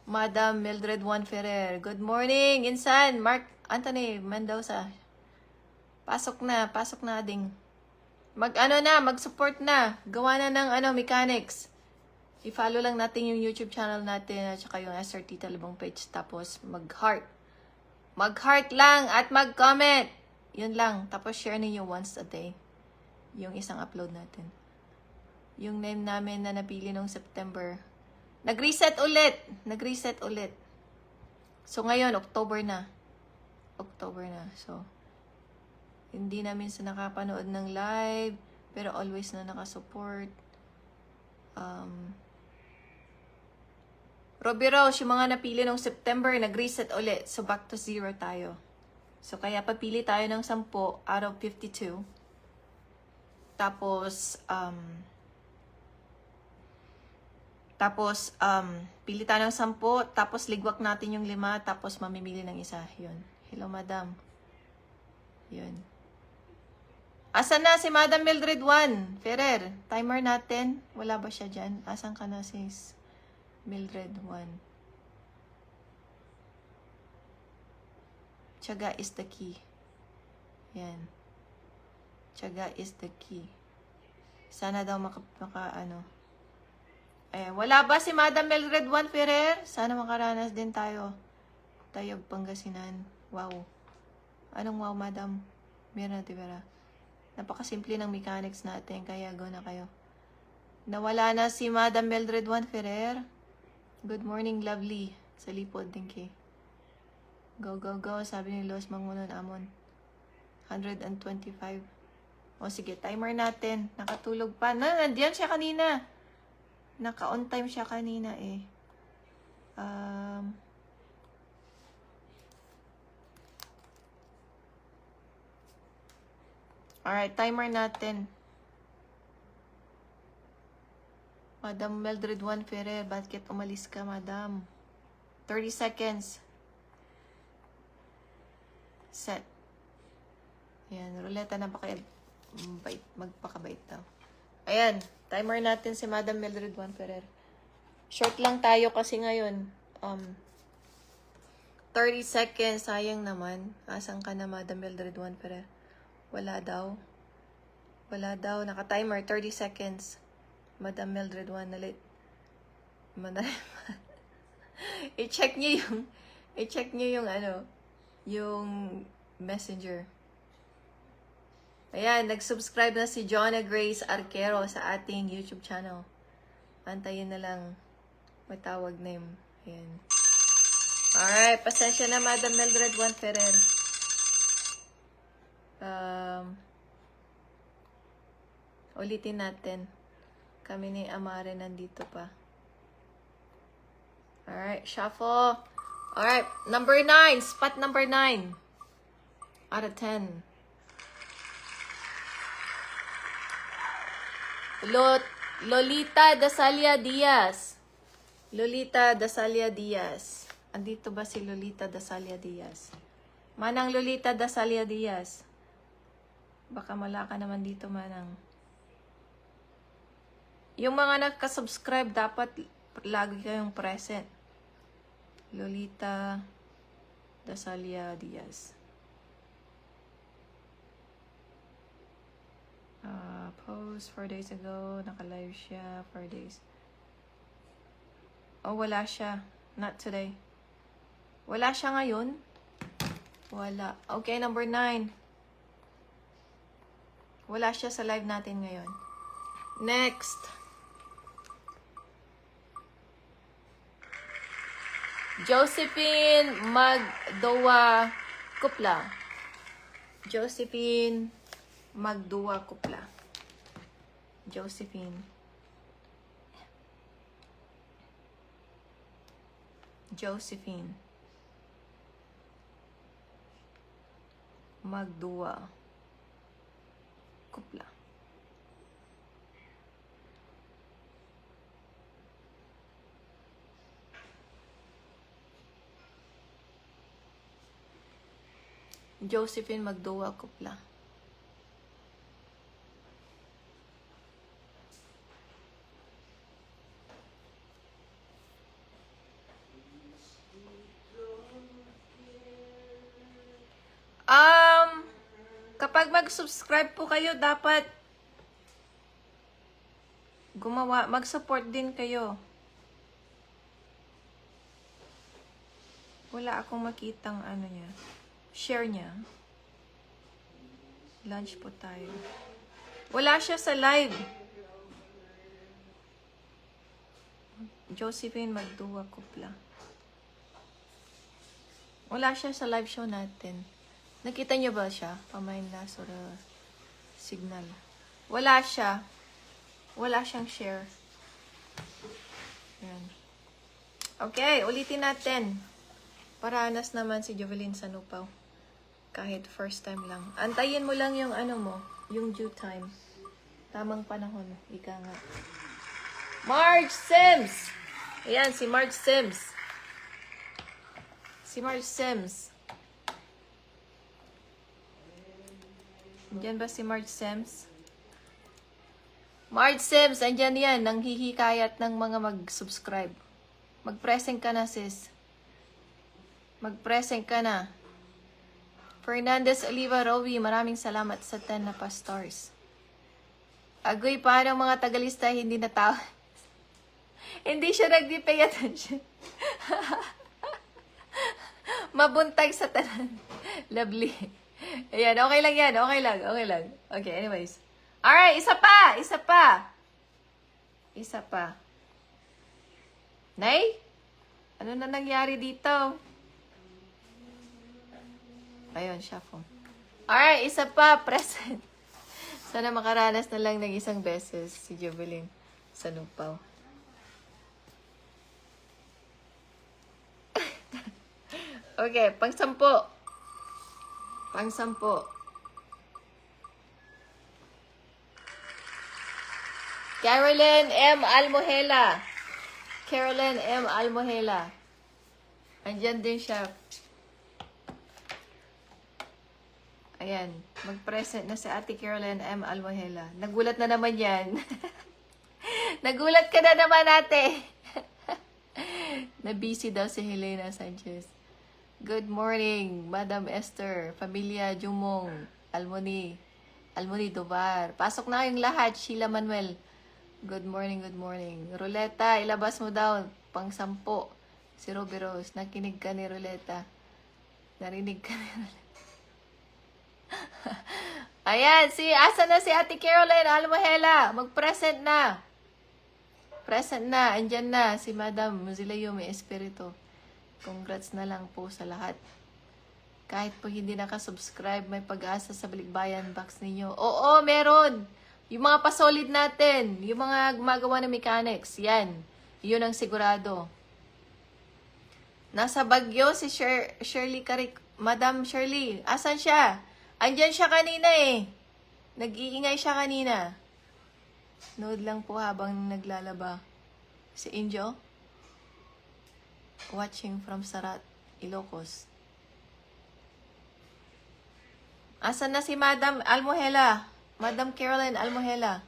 Madam Mildred Juan Ferrer. Good morning, Insan. Mark Anthony Mendoza. Pasok na ding. Mag-support na. Gawa na ng mechanics. I-follow lang natin yung YouTube channel natin at saka yung SRT Talabong page. Tapos mag-heart. Mag-heart lang at mag-comment. Yun lang. Tapos share ninyo once a day. Yung isang upload natin. Yung name namin na napili nung September. Nag-reset ulit. So ngayon, October na. So, hindi namin sa nakapanood ng live. Pero always na nakasupport. Robbie Rose, yung mga napili nung September, nag-reset ulit. So, back to 0 tayo. So, kaya papili tayo ng 10 out of 52. Tapos, Tapos, pili tayo ng 10, tapos ligwak natin yung 5, tapos mamimili ng isa. Yun. Hello, madam. Yun. Asan na si Madam Mildred 1? Ferrer, timer natin. Wala ba siya dyan? Asan ka na sis? Mildred 1. Tiyaga is the key. Yan. Tiyaga is the key. Sana daw ano. Wala ba si Madam Mildred 1 Ferrer? Sana makaranas din tayo. Tayog Pangasinan. Wow. Anong wow, madam? Meron na tibera. Napakasimple ng mechanics natin, kaya go na kayo. Nawala na si Madam Mildred 1 Ferrer. Good morning, lovely. Sa lipod din kay. Go, go, go. Sabi ni Los Mangunon Amon. 125. O sige, timer natin. Nakatulog pa. Nandiyan siya kanina. Naka-on time siya kanina eh. Alright, timer natin. Madam Mildred 1 Ferrer, bakit umalis ka, madam? 30 seconds. Set. Ayan, ruleta na magpakabait daw. Ayan, timer natin si Madam Mildred 1 Ferrer. Short lang tayo kasi ngayon. 30 seconds, sayang naman. Asan ka na, Madam Mildred 1 Ferrer? Wala daw. Wala daw. Naka-timer, 30 seconds. Madam Mildred 1 na late. I-check nyo yung ano, yung messenger. Ayan, nag-subscribe na si Jonna Grace Arquero sa ating YouTube channel. Antayin na lang. Matawag na yung, ayan. Alright, pasensya na Madam Mildred 1 Ferrer. Ulitin natin. Kami ni Amare nandito pa. Alright, shuffle. Alright, number 9. Spot number 9. Out of 10. Lolita Dasalia Diaz. Lolita Dasalia Diaz. Andito ba si Lolita Dasalia Diaz? Manang Lolita Dasalia Diaz. Baka wala ka naman dito, manang. Yung mga nagka-subscribe, dapat lagi kayong present. Lolita Dasalia Diaz. Post 4 days ago. Naka-live siya 4 days. Oh, wala siya. Not today. Wala siya ngayon? Wala. Okay, number 9. Wala siya sa live natin ngayon. Next. Josephine Magdoa Kupla. Josephine Magdoa Kupla. Josephine. Josephine Magdoa Kupla. Josephine Magdoa Kupla. Kapag mag-subscribe po kayo, dapat mag-support din kayo. Wala akong makitang ano niya. Share niya. Lunch po tayo. Wala siya sa live. Josephine Magdoa Kupla. Wala siya sa live show natin. Nakita niyo ba siya? Pamain na signal. Wala siya. Wala siyang share. Yan. Okay, ulitin natin. Paranas naman si Jovelyn Sanupaw. Kahit first time lang. Antayin mo lang yung ano mo, yung due time. Tamang panahon. Ika nga. Marge Sims. Ayan, si Marge Sims. Si Marge Sims. Andyan ba si Marge Sims? Marge Sims, andyan yan. Nang hihikayat ng mga mag-subscribe. Mag-present ka na, sis. Mag-present ka na. Fernandez Oliva Rowi, maraming salamat sa 10 na pa-stars. Agoy, paano mga tagalista hindi natawa? Hindi siya nag-pay attention. Mabuntag sa tanan. Lovely. Ayan, okay lang yan. Okay lang, okay lang. Okay, anyways. Alright, isa pa! Isa pa! Isa pa. Nay? Ano na nangyari dito? Ayun, shuffle. Alright, isa pa. Present. Sana makaranas na lang ng isang beses si Jubilin sa Nupaw. Okay, pang-sampo. Pang-sampo. Carolyn M. Almohela. Carolyn M. Almohela. Andyan din siya. Ayan. Mag-present na si Ate Carolyn M. Almohela. Nagulat na naman yan. Nagulat ka na naman, ate. Na-busy daw si Helena Sanchez. Good morning, Madam Esther, Familia Jumong, Almoni Dobar. Pasok na yung lahat, Sheila Manuel. Good morning, good morning. Roleta, ilabas mo daw, pang-sampo. Si Ruby Rose, nakinig ka ni Roleta. Narinig ka ni Roleta. Ayan, asa na si Ate Caroline Almohela? Mag-present na. Present na, andyan na si Madam Muzilayo may espiritu. Congrats na lang po sa lahat. Kahit po hindi nakasubscribe, may pag-asa sa balikbayan box ninyo. Oo, meron. Yung mga pasolid natin, yung mga gumagawa ng mechanics, yan. Yun ang sigurado. Nasa Bagyo si Shirley Karik. Madam Shirley, asan siya? Andyan siya kanina eh. Nag-iingay siya kanina. Nood lang po habang naglalaba. Si Injo? Watching from Sarat, Ilocos. Asan na si Madam Almohela? Madam Caroline Almohela.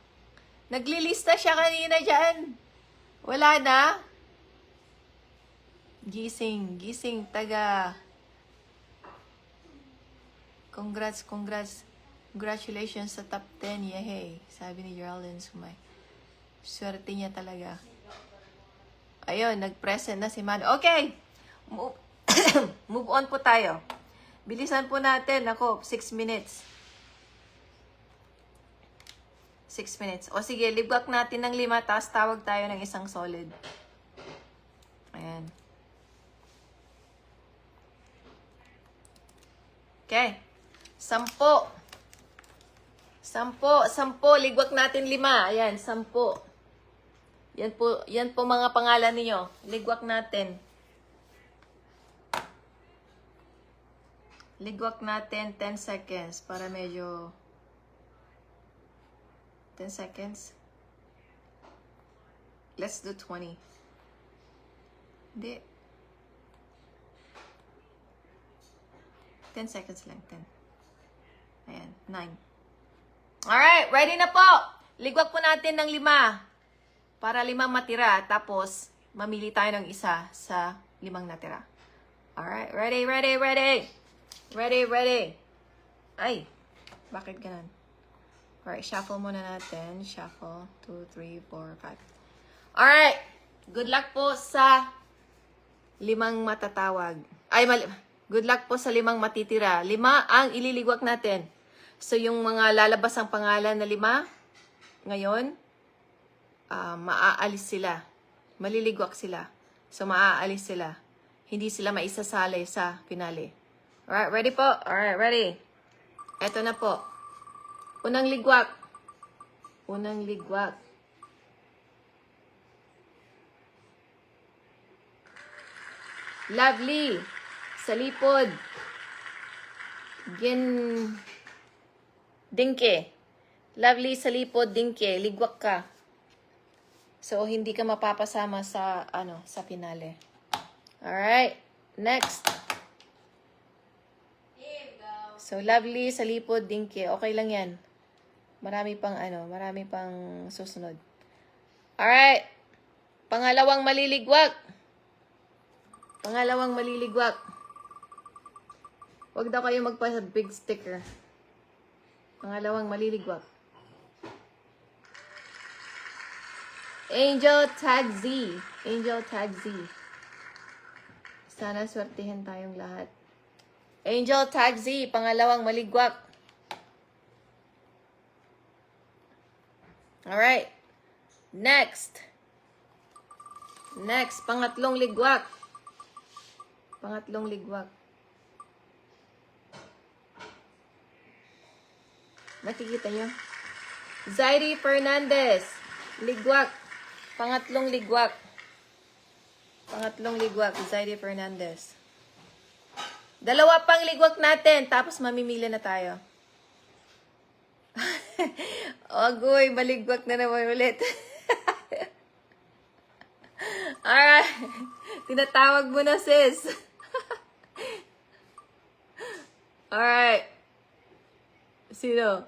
Naglilista siya kanina dyan. Wala na? Gising, taga. Congratulations sa top 10. Yehey. Sabi ni Geraldine Sumay. Swerte niya talaga. Ayun, nag-present na si Madam. Okay. Move on po tayo. Bilisan po natin. Ako, 6 minutes. 6 minutes. O sige, libwak natin ng 5, tapos tawag tayo ng isang solid. Ayan. Okay. 10. 10. Ligwak natin 5. Ayan, 10. Yan po mga pangalan niyo. Ligwak natin. Ligwak natin 10 seconds para medyo 10 seconds. Let's do 20. Hindi. 10 seconds lang. 10. Ayan. 9. Alright. Ready na po. Ligwak po natin ng 5. Para 5 matira. Tapos, mamili tayo ng isa sa 5 natira. Alright. Ready. Ay. Bakit ganun? Alright. Shuffle muna natin. Shuffle. 2, 3, 4, 5. Alright. Good luck po sa 5 matatawag. Ay, good luck po sa 5 matitira. 5 ang ililigwak natin. So, yung mga lalabas ang pangalan na 5, ngayon, maaalis sila. Maliligwak sila. So, maaalis sila. Hindi sila maisasali sa finale. Alright, ready po? Alright, ready. Eto na po. Unang ligwak. Lovely. Salipod. Dinke. Lovely, salipod, dinke. Ligwak ka. So, hindi ka mapapasama sa, sa finale. Alright. Next. So, Lovely, Salipod, Dinky. Okay lang yan. Marami pang susunod. Alright. Pangalawang maliligwak. Huwag daw kayo magpa-big sticker. Pangalawang maliligwak. Angel Tag Z. Sana swertihin tayong lahat. Angel Tag Z, pangalawang maligwak. Alright. Next, pangatlong ligwak. Nakikita nyo? Zairi Fernandez, ligwak. Pangatlong ligwak, Zairi Fernandez. Dalawa pang ligwak natin, tapos mamimili na tayo. Agoy, maligwak na naman ulit. Alright. Tinatawag mo na, sis. Alright. Sinong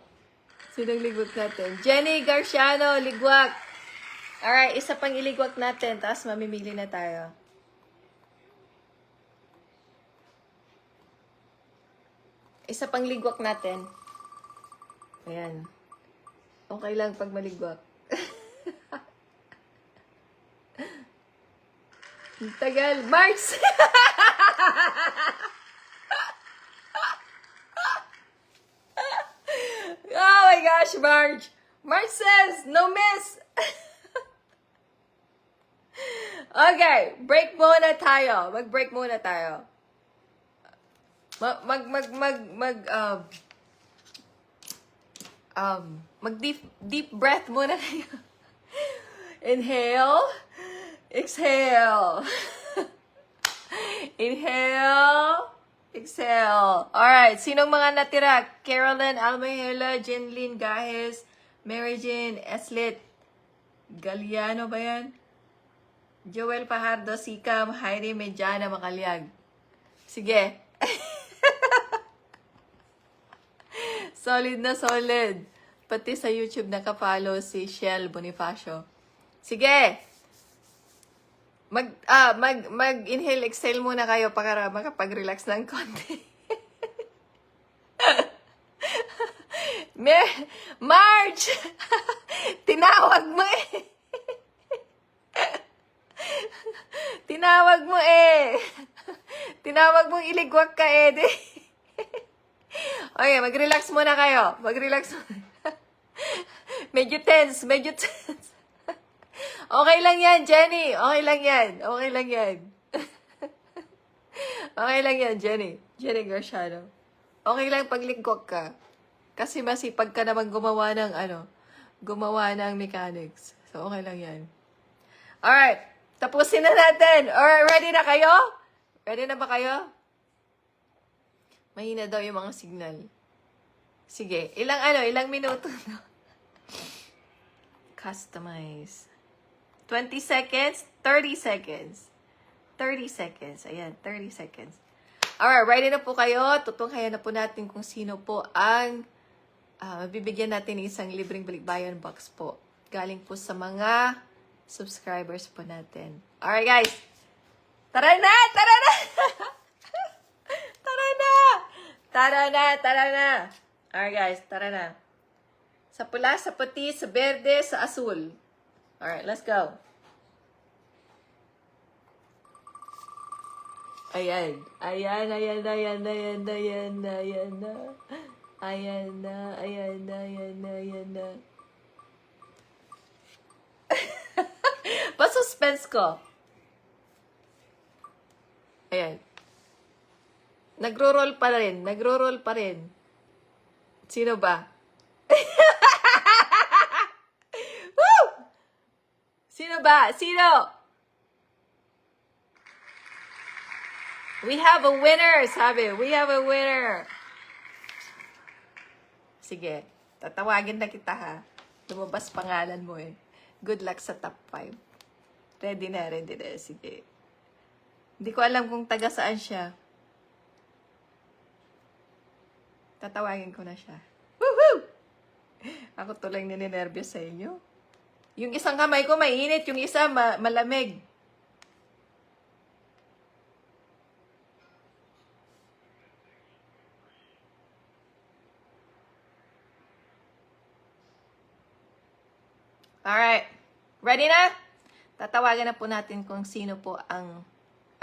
ligwak natin? Jenny Garciano, ligwak. Alright, isa pang iligwak natin, tapos mamimili na tayo. Isa pang ligwak natin. Ayan. Okay lang pag maligwak. Tagal. March! Oh my gosh, March! March says, no miss! Okay, break muna tayo. Mag-break muna tayo. Deep breath muna kayo. Inhale. Exhale. Inhale. Exhale. Alright, sinong mga natira? Carolyn Almahela, Jenlyn Gahes, Mary Jane Eslit, Galiano ba yan? Joel Pajardo, Sikam, Heidi Mediana, Makalyag. Sige. Solid na solid. Pati sa YouTube nakapalo si Shell Bonifacio. Sige. Mag-inhale, exhale muna kayo para makapag-relax ng konti. March! Tinawag mo eh. Tinawag mong iligwak ka eh. Okay, mag-relax muna kayo. Medyo tense. Okay lang yan, Jenny. Okay lang yan, Jenny. Jenny Garciano. Okay lang pag ligwak ka. Kasi masipag ka naman gumawa ng mechanics. So, okay lang yan. Alright. Tapusin na natin. Alright, ready na kayo? Ready na ba kayo? Mahina daw yung mga signal. Sige, ilang minuto na. Customize. 20 seconds, 30 seconds. 30 seconds. Ayan, 30 seconds. Alright, ready na po kayo. Tutunghayan na po natin kung sino po ang bibigyan natin ng isang libreng balikbayan box po. Galing po sa mga subscribers po natin. Alright, guys. Tara na! Alright, guys. Tara na. Sa pula, sa puti, sa berde, sa asul. Alright, let's go. Ayan na. Pa-suspense ko. Ayan. Nagro-roll pa rin. Sino ba? Woo! Sino ba? We have a winner, sabi. We have a winner. Sige. Tatawagin na kita, ha. Lumabas pangalan mo, eh. Good luck sa top 5. Ready na, ready na. Sige. Hindi ko alam kung taga saan siya. Tatawagin ko na siya. Woohoo! Ako tuloy nininervyos sa inyo. Yung isang kamay ko mainit, yung isa malamig. Alright. Ready na? Tatawagan na po natin kung sino po ang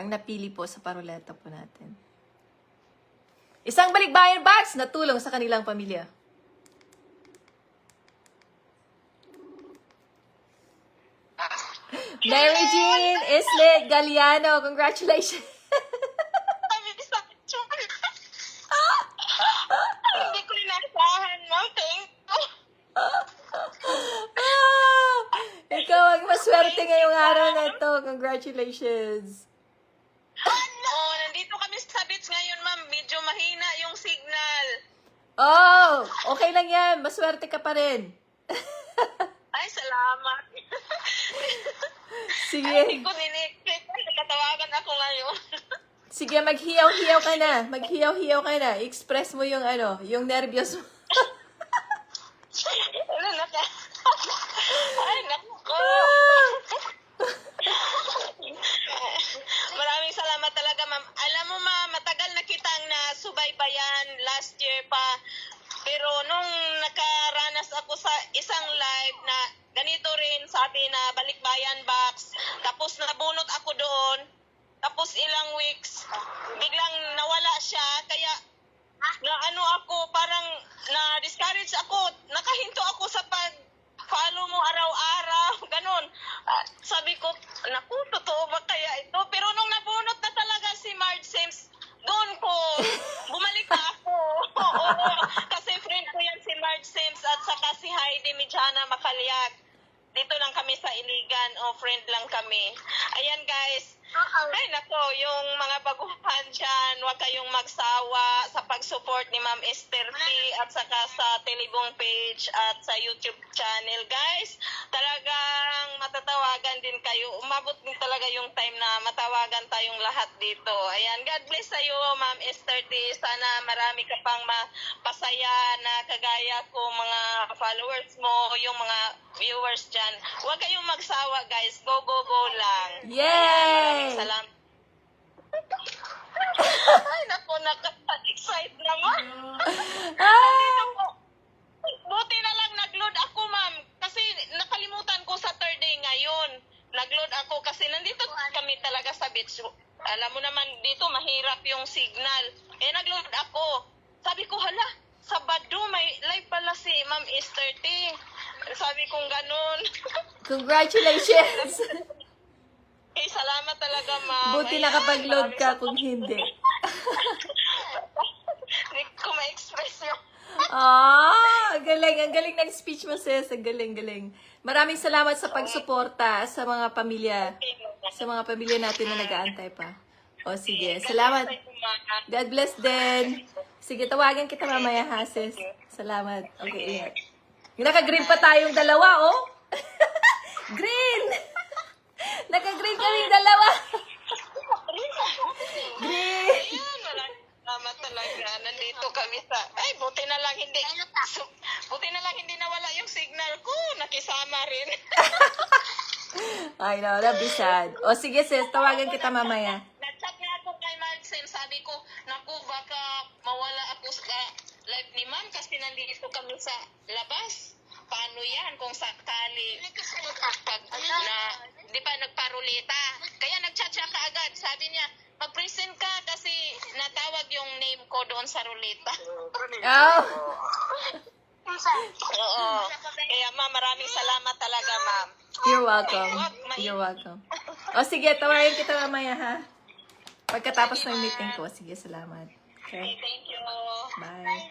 napili po sa paruleta po natin. Isang balikbayan box na tulong sa kanilang pamilya. Mary Jean Islet Galliano, congratulations! Hindi ko inasahan, ma'am. Thank you. Ikaw ang maswerte ngayong araw na ito. Congratulations! Oh, nandito kami sa beach ngayon, ma'am. Medyo mahina yung signal. Oh, okay lang yan. Maswerte ka pa rin. Ay, salamat. Sige. Hindi ko in-expect. Nakatawagan ako ngayon. Sige, maghiyaw-hiyaw ka na. Maghiyaw-hiyaw ka na. Express mo yung yung nervyos mo. Ano, Ay, naku. Maraming salamat talaga, ma'am. Alam mo, ma'am, matagal na kitang nasubaybayan last year pa. Pero nung nakaranas ako sa isang live na ganito rin sa atin na balikbayan box, tapos nabunot ako doon, tapos ilang weeks, biglang nawala siya, kaya na ano ako, parang na-discourage ako, nakahinto ako sa pag-follow mo araw-araw, ganun. Sabi ko, naku, totoo ba kaya ito? Pero nung nabunot na talaga si Marge Sims, doon ko, bumalik na ako. Oo, kasi friend ko yan si Marge Sims at saka si Heidi Mijana Makalyag. Dito lang kami sa Iligan, friend lang kami. Ayan guys, ay nako, yung mga baguhan dyan, huwag kayong magsawa sa pag-support ni Ma'am Esther P. at saka sa Telebong page at sa YouTube channel. Guys, talagang matatawagan din kayo. Umabot din talaga yung time na matawagan tayong lahat dito. Ayan, God bless sa'yo, Ma'am Esther T. Sana marami ka pang mapasaya na kagaya ko, mga followers mo, yung mga viewers dyan. Huwag kayong magsawa, guys. Go, go, go lang. Yay! Salamat. Ay, naku, nakaka-excite naman. Nandito po. Buti na lang nag-load ako, ma'am. Kasi nakalimutan ko Saturday ngayon. Nag-load ako kasi nandito kami talaga sa beach. Alam mo naman, dito mahirap yung signal. Nag-load ako. Sabi ko, hala, Sabado, may live pala si Ma'am Esther T. Sabi kong ganun. Congratulations! Salamat talaga, ma'am. Buti nakapag-load ka kung hindi. Hindi ko ma-express yung... Ang galing ng speech mo, sis. Ang galing. Maraming salamat sa pagsuporta sa mga pamilya natin na nag-aantay pa. O sige, salamat. God bless din. Sige, tawagan kita mamaya, ha, sis. Salamat. Okay, ingat. Naka-green pa tayong dalawa, oh. Green! Naka-green kaming dalawa. Green! Ayan, maraming salamat talaga. Nandito kami sa... Ay, buti na lang hindi nawala yung signal ko. Nakisama rin. I know, that'd be sad. O sige, sis, tawagan kita mamaya. Nag-chat nga ako kay Marcel. Sabi ko, naku, baka mawala ako sa live ni ma'am kasi nandito kami sa labas. Paano yan kung sakali pag di ba nagparulita? Kaya nag-chat siya kaagad. Sabi niya, mag-present ka kasi natawag yung name ko doon sa ruleta. Oh. Oo. Kaya ma'am, maraming salamat talaga, ma'am. You're welcome. O sige, tawagan kita mamaya, ha? Pagkatapos ng meeting ko. Sige, salamat. Okay. Thank you. Bye.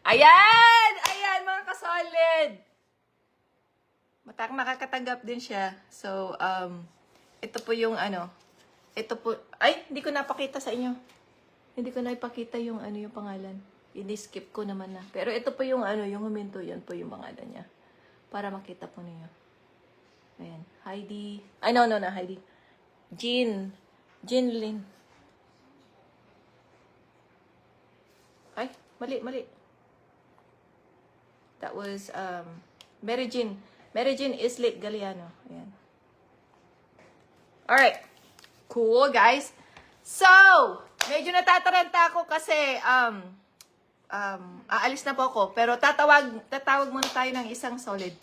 Ayan! Ayan, mga kasolid! Makakatanggap din siya. So, ito po yung ito po, ay, hindi ko napakita sa inyo. Hindi ko na ipakita yung yung pangalan. Ini-skip ko naman na. Pero ito po yung yung huminto, yan po yung pangalan niya. Para makita po ninyo. Ayan. Heidi. Ay, no, Heidi. Jean Lynn. Ay, mali. That was, Mary Jean Islit Galiano. Ayan. Alright. Cool, guys. So, medyo natataranta ako kasi, aalis na po ako. Pero tatawag muna tayo ng isang solid.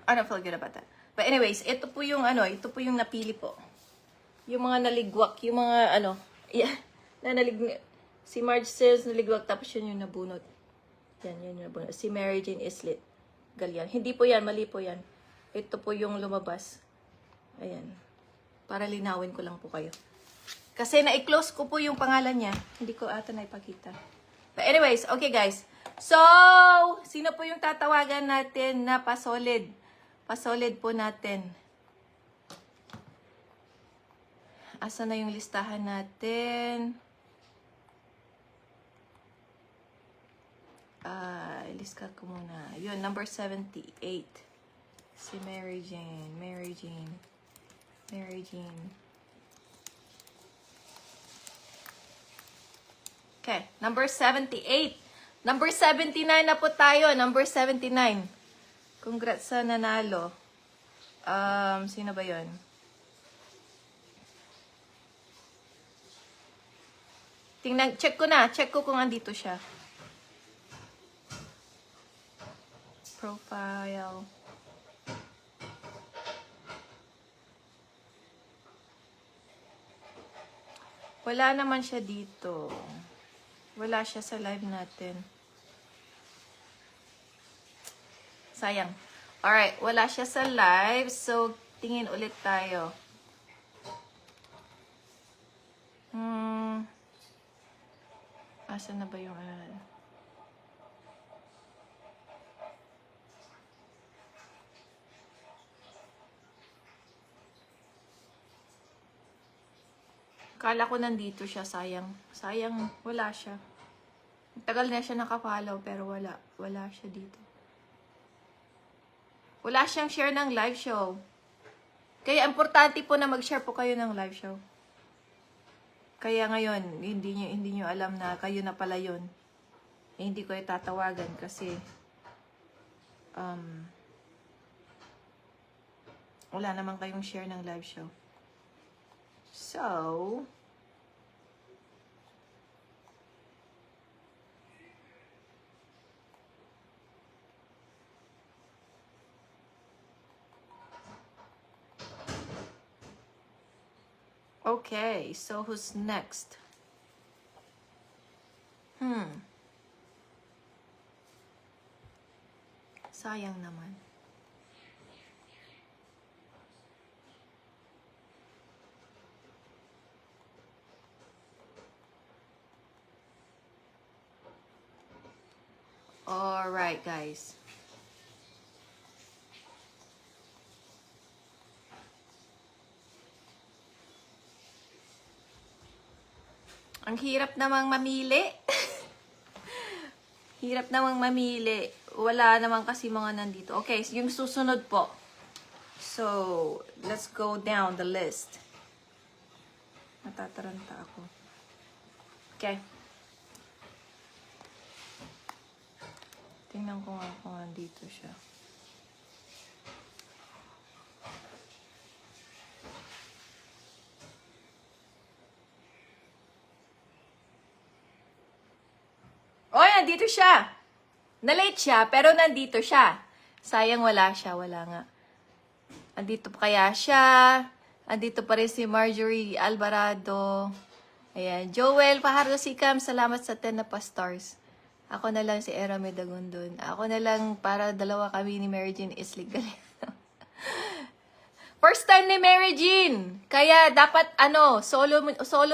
I don't feel good about that. But anyways, ito po yung napili po. Yung mga naligwak, yung mga si Marge says naligwak tapos yun yung nabunot. Yan yung nabunot. Si Mary Jane Islit Galian. Hindi po yan, mali po yan. Ito po yung lumabas. Ayan. Para linawin ko lang po kayo. Kasi na-close ko po yung pangalan niya. Hindi ko ata naipakita. But anyways, okay guys. So, sino po yung tatawagan natin na pasolid? Pasolid po natin. Asa na yung listahan natin? Ilista ko muna. Yun, number 78. Si Mary Jane. Okay, number 78. Number 79 na po tayo. Number 79. Congrats sa nanalo. Sino ba yun? Check ko kung andito siya. Profile. Wala naman siya dito. Wala siya sa live natin. Sayang. Alright, wala siya sa live. So, tingin ulit tayo. Asan na ba yung Kala ko nandito siya, sayang. Sayang, wala siya. Tagal na siya nakafollow, pero wala siya dito. Wala siyang share ng live show. Kaya importante po na mag-share po kayo ng live show. Kaya ngayon, hindi nyo alam na kayo na pala yun. Hindi ko itatawagan kasi wala naman kayong share ng live show. So, okay, so who's next? Sayang naman. Alright, guys. Ang hirap namang mamili. Hirap namang mamili. Wala naman kasi mga nandito. Okay, so yung susunod po. So, let's go down the list. Natataranta ako. Okay. Tingnan ko nga kung nandito siya. Oh, nandito siya. Na-late siya, pero nandito siya. Sayang wala siya. Wala nga. Andito pa kaya siya. Andito pa rin si Marjorie Alvarado. Ayan. Joel Pajardo Sikam, salamat sa 10 na pa stars. Ako na lang si Era Medagondon. Ako na lang para dalawa kami ni Mary Jane Islig Galiano. First time ni Mary Jane. Kaya dapat solo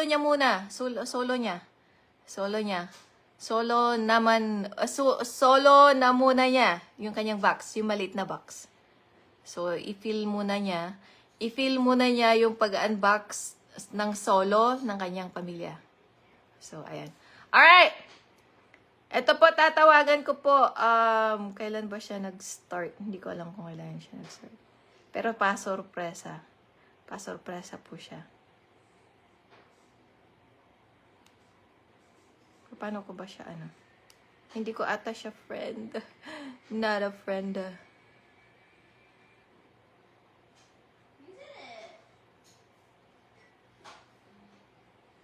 niya muna. Solo niya. Solo na muna niya yung kanyang box, yung maliit na box. So, i-fill muna niya. i-feel muna niya yung pag-unbox ng solo ng kanyang pamilya. So, ayan. Alright! Ito po, tatawagan ko po. Kailan ba siya nag-start? Hindi ko alam kung kailan siya nag-start. Pero pa-sorpresa. Pa-sorpresa po siya. Paano ko ba siya, ano? Hindi ko ata siya friend. Not a friend.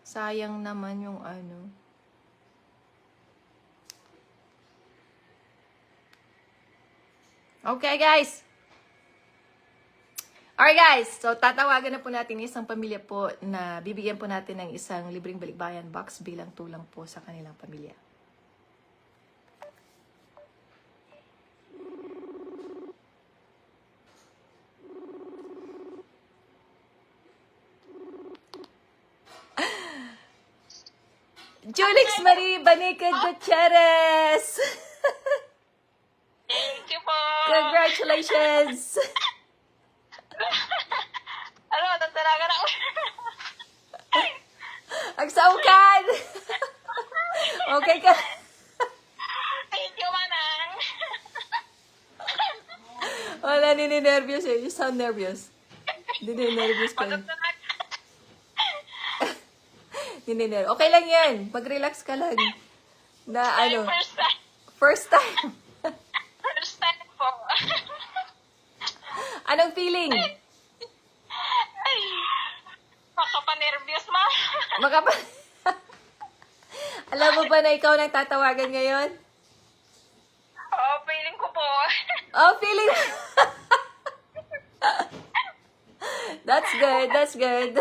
Sayang naman yung ano. Okay, guys. Alright, guys. So, tatawagan na po natin isang pamilya po na bibigyan po natin ng isang libreng balikbayan box bilang tulang po sa kanilang pamilya. Julix Marie Banicad Gutierrez! Thank you po. Congratulations! Ano, tataragan ako. Agsaukan! Okay ka? Thank you, Manang. Wala, nininervyos eh. You sound nervous. Nininervyos ka. Nininervyos. Okay lang yan. Mag-relax ka lang. Na ano, First time. first time. First time po. Anong feeling? Ay, makapanervyos, ma. Makapa... Alam mo ba na ikaw nang tatawagan ngayon? Oo, feeling ko po. Oh, feeling... That's good, that's good.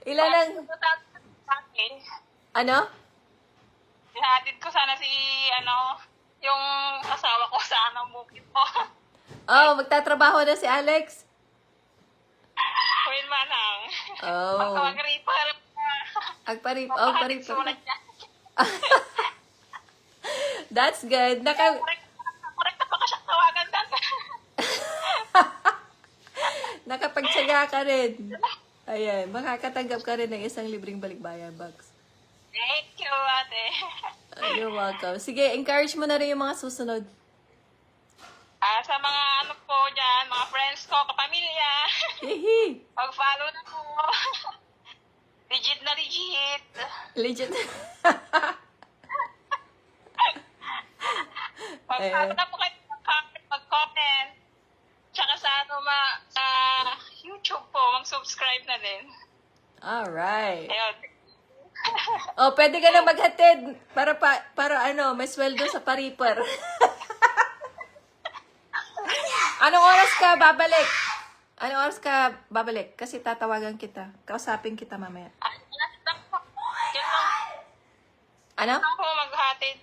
Ilan ang... Ano? Ihatid ko sana si, yung asawa ko sa bukid po. Oh, magtatrabaho na si Alex? Uwin, Manang. Oh. Magkawag-reaper. Agparip, oh, Magpahatid parip. sulat niya. That's good. Correct na baka siyang tawagan dan. Nakapagtsaga ka rin. Ayan, makakatanggap ka rin ng isang libreng balikbayan box. Thank you, ate. You're welcome. Sige, encourage mo na rin yung mga susunod. Sa mga po dyan, mga friends ko, kapamilya, Hihi! mag-follow na po. Legit na legit. Legit. Mag-follow na po kayo, mag-comment. Tsaka sa sa YouTube po, mag-subscribe na din. Alright. Ayun. Oh, pwede ka na maghatid para ano, may sweldo sa paripper. Anong oras ka babalik? Anong oras ka babalik? Kasi tatawagan kita. Kausapin kita mamaya. Malapit lang po. Yan lang. Ano? Lang po maghatid.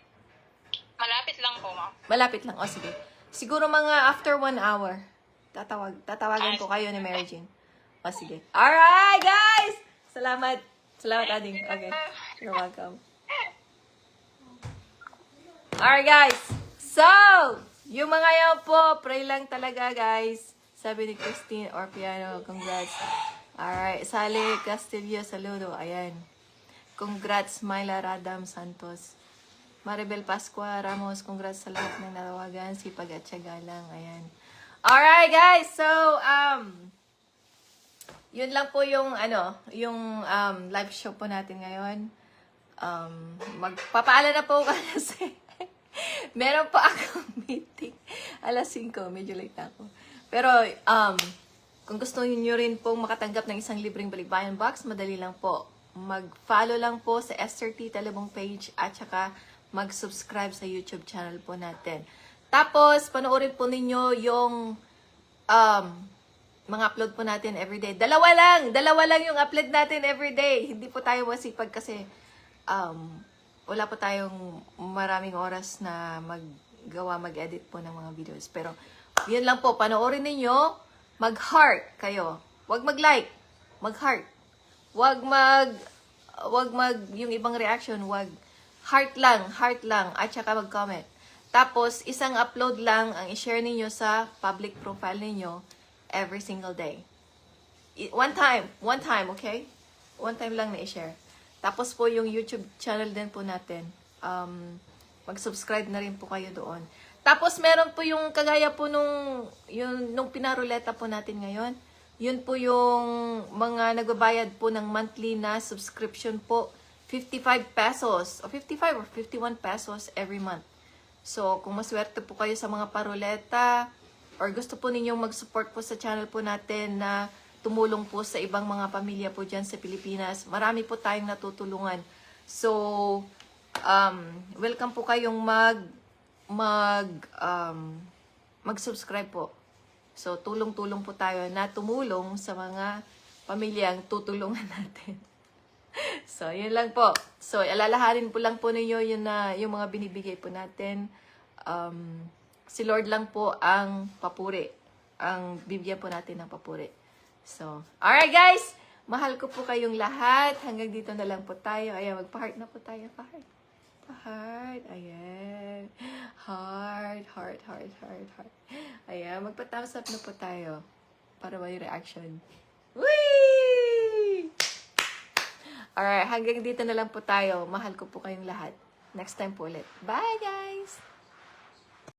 Malapit lang po, ma'am. Malapit lang. O, sige. Siguro mga after 1 hour. Tatawagan ko kayo ni Mary Jane. O, sige. Alright, guys! Salamat. Salamat, Ading. Okay. You're welcome. Alright, guys. So, yung mga yan po, pray lang talaga, guys. Sabi ni Christine Orpiano, congrats. Alright, Sally Castillo, saludo. Ayan. Congrats, Myla Radam Santos. Maribel Pascua Ramos, congrats sa lahat ng natawagan. Sipag at tiyaga lang. Ayan. Alright, guys. So, yun lang po yung, live show po natin ngayon. Magpapaala na po kasi meron po akong meeting. Alas 5, medyo late na ako. Pero, kung gusto niyo rin pong makatanggap ng isang libreng balikbayan box, madali lang po. Mag-follow lang po sa Esther T. Talabong page at saka mag-subscribe sa YouTube channel po natin. Tapos, panoorin po ninyo yung mga upload po natin everyday. Dalawa lang yung upload natin everyday. Hindi po tayo masipag kasi wala po tayong maraming oras na mag-edit po ng mga videos. Pero, yun lang po, panoorin ninyo, mag-heart kayo. Huwag mag-like, mag-heart. Huwag yung ibang reaction, huwag heart lang, at saka mag-comment. Tapos, isang upload lang ang i-share ninyo sa public profile ninyo every single day. One time, okay? One time lang na i-share. Tapos po yung YouTube channel din po natin. Mag-subscribe na rin po kayo doon. Tapos meron po yung kagaya po nung pinaruleta po natin ngayon. Yun po yung mga nagbabayad po ng monthly na subscription po. 55 pesos o 55 or 51 pesos every month. So, kung maswerte po kayo sa mga paruleta or gusto po ninyong mag-support po sa channel po natin na tumulong po sa ibang mga pamilya po dyan sa Pilipinas, marami po tayong natutulungan. So, welcome po kayong mag-subscribe po. So, tulong-tulong po tayo na tumulong sa mga pamilyang tutulungan natin. So, yun lang po. So, alalahanin po lang po ninyo yung mga binibigay po natin. Si Lord lang po ang papuri. Ang bibigyan po natin ng papuri. So, alright guys! Mahal ko po kayong lahat. Hanggang dito na lang po tayo. Ayan, magpa-heart na po tayo. Pa-heart. Pa-heart. Ayan. Heart. Ayan, magpa-thumbs up na po tayo. Para may reaction. Whee! Alright, hanggang dito na lang po tayo. Mahal ko po kayong lahat. Next time po ulit. Bye, guys!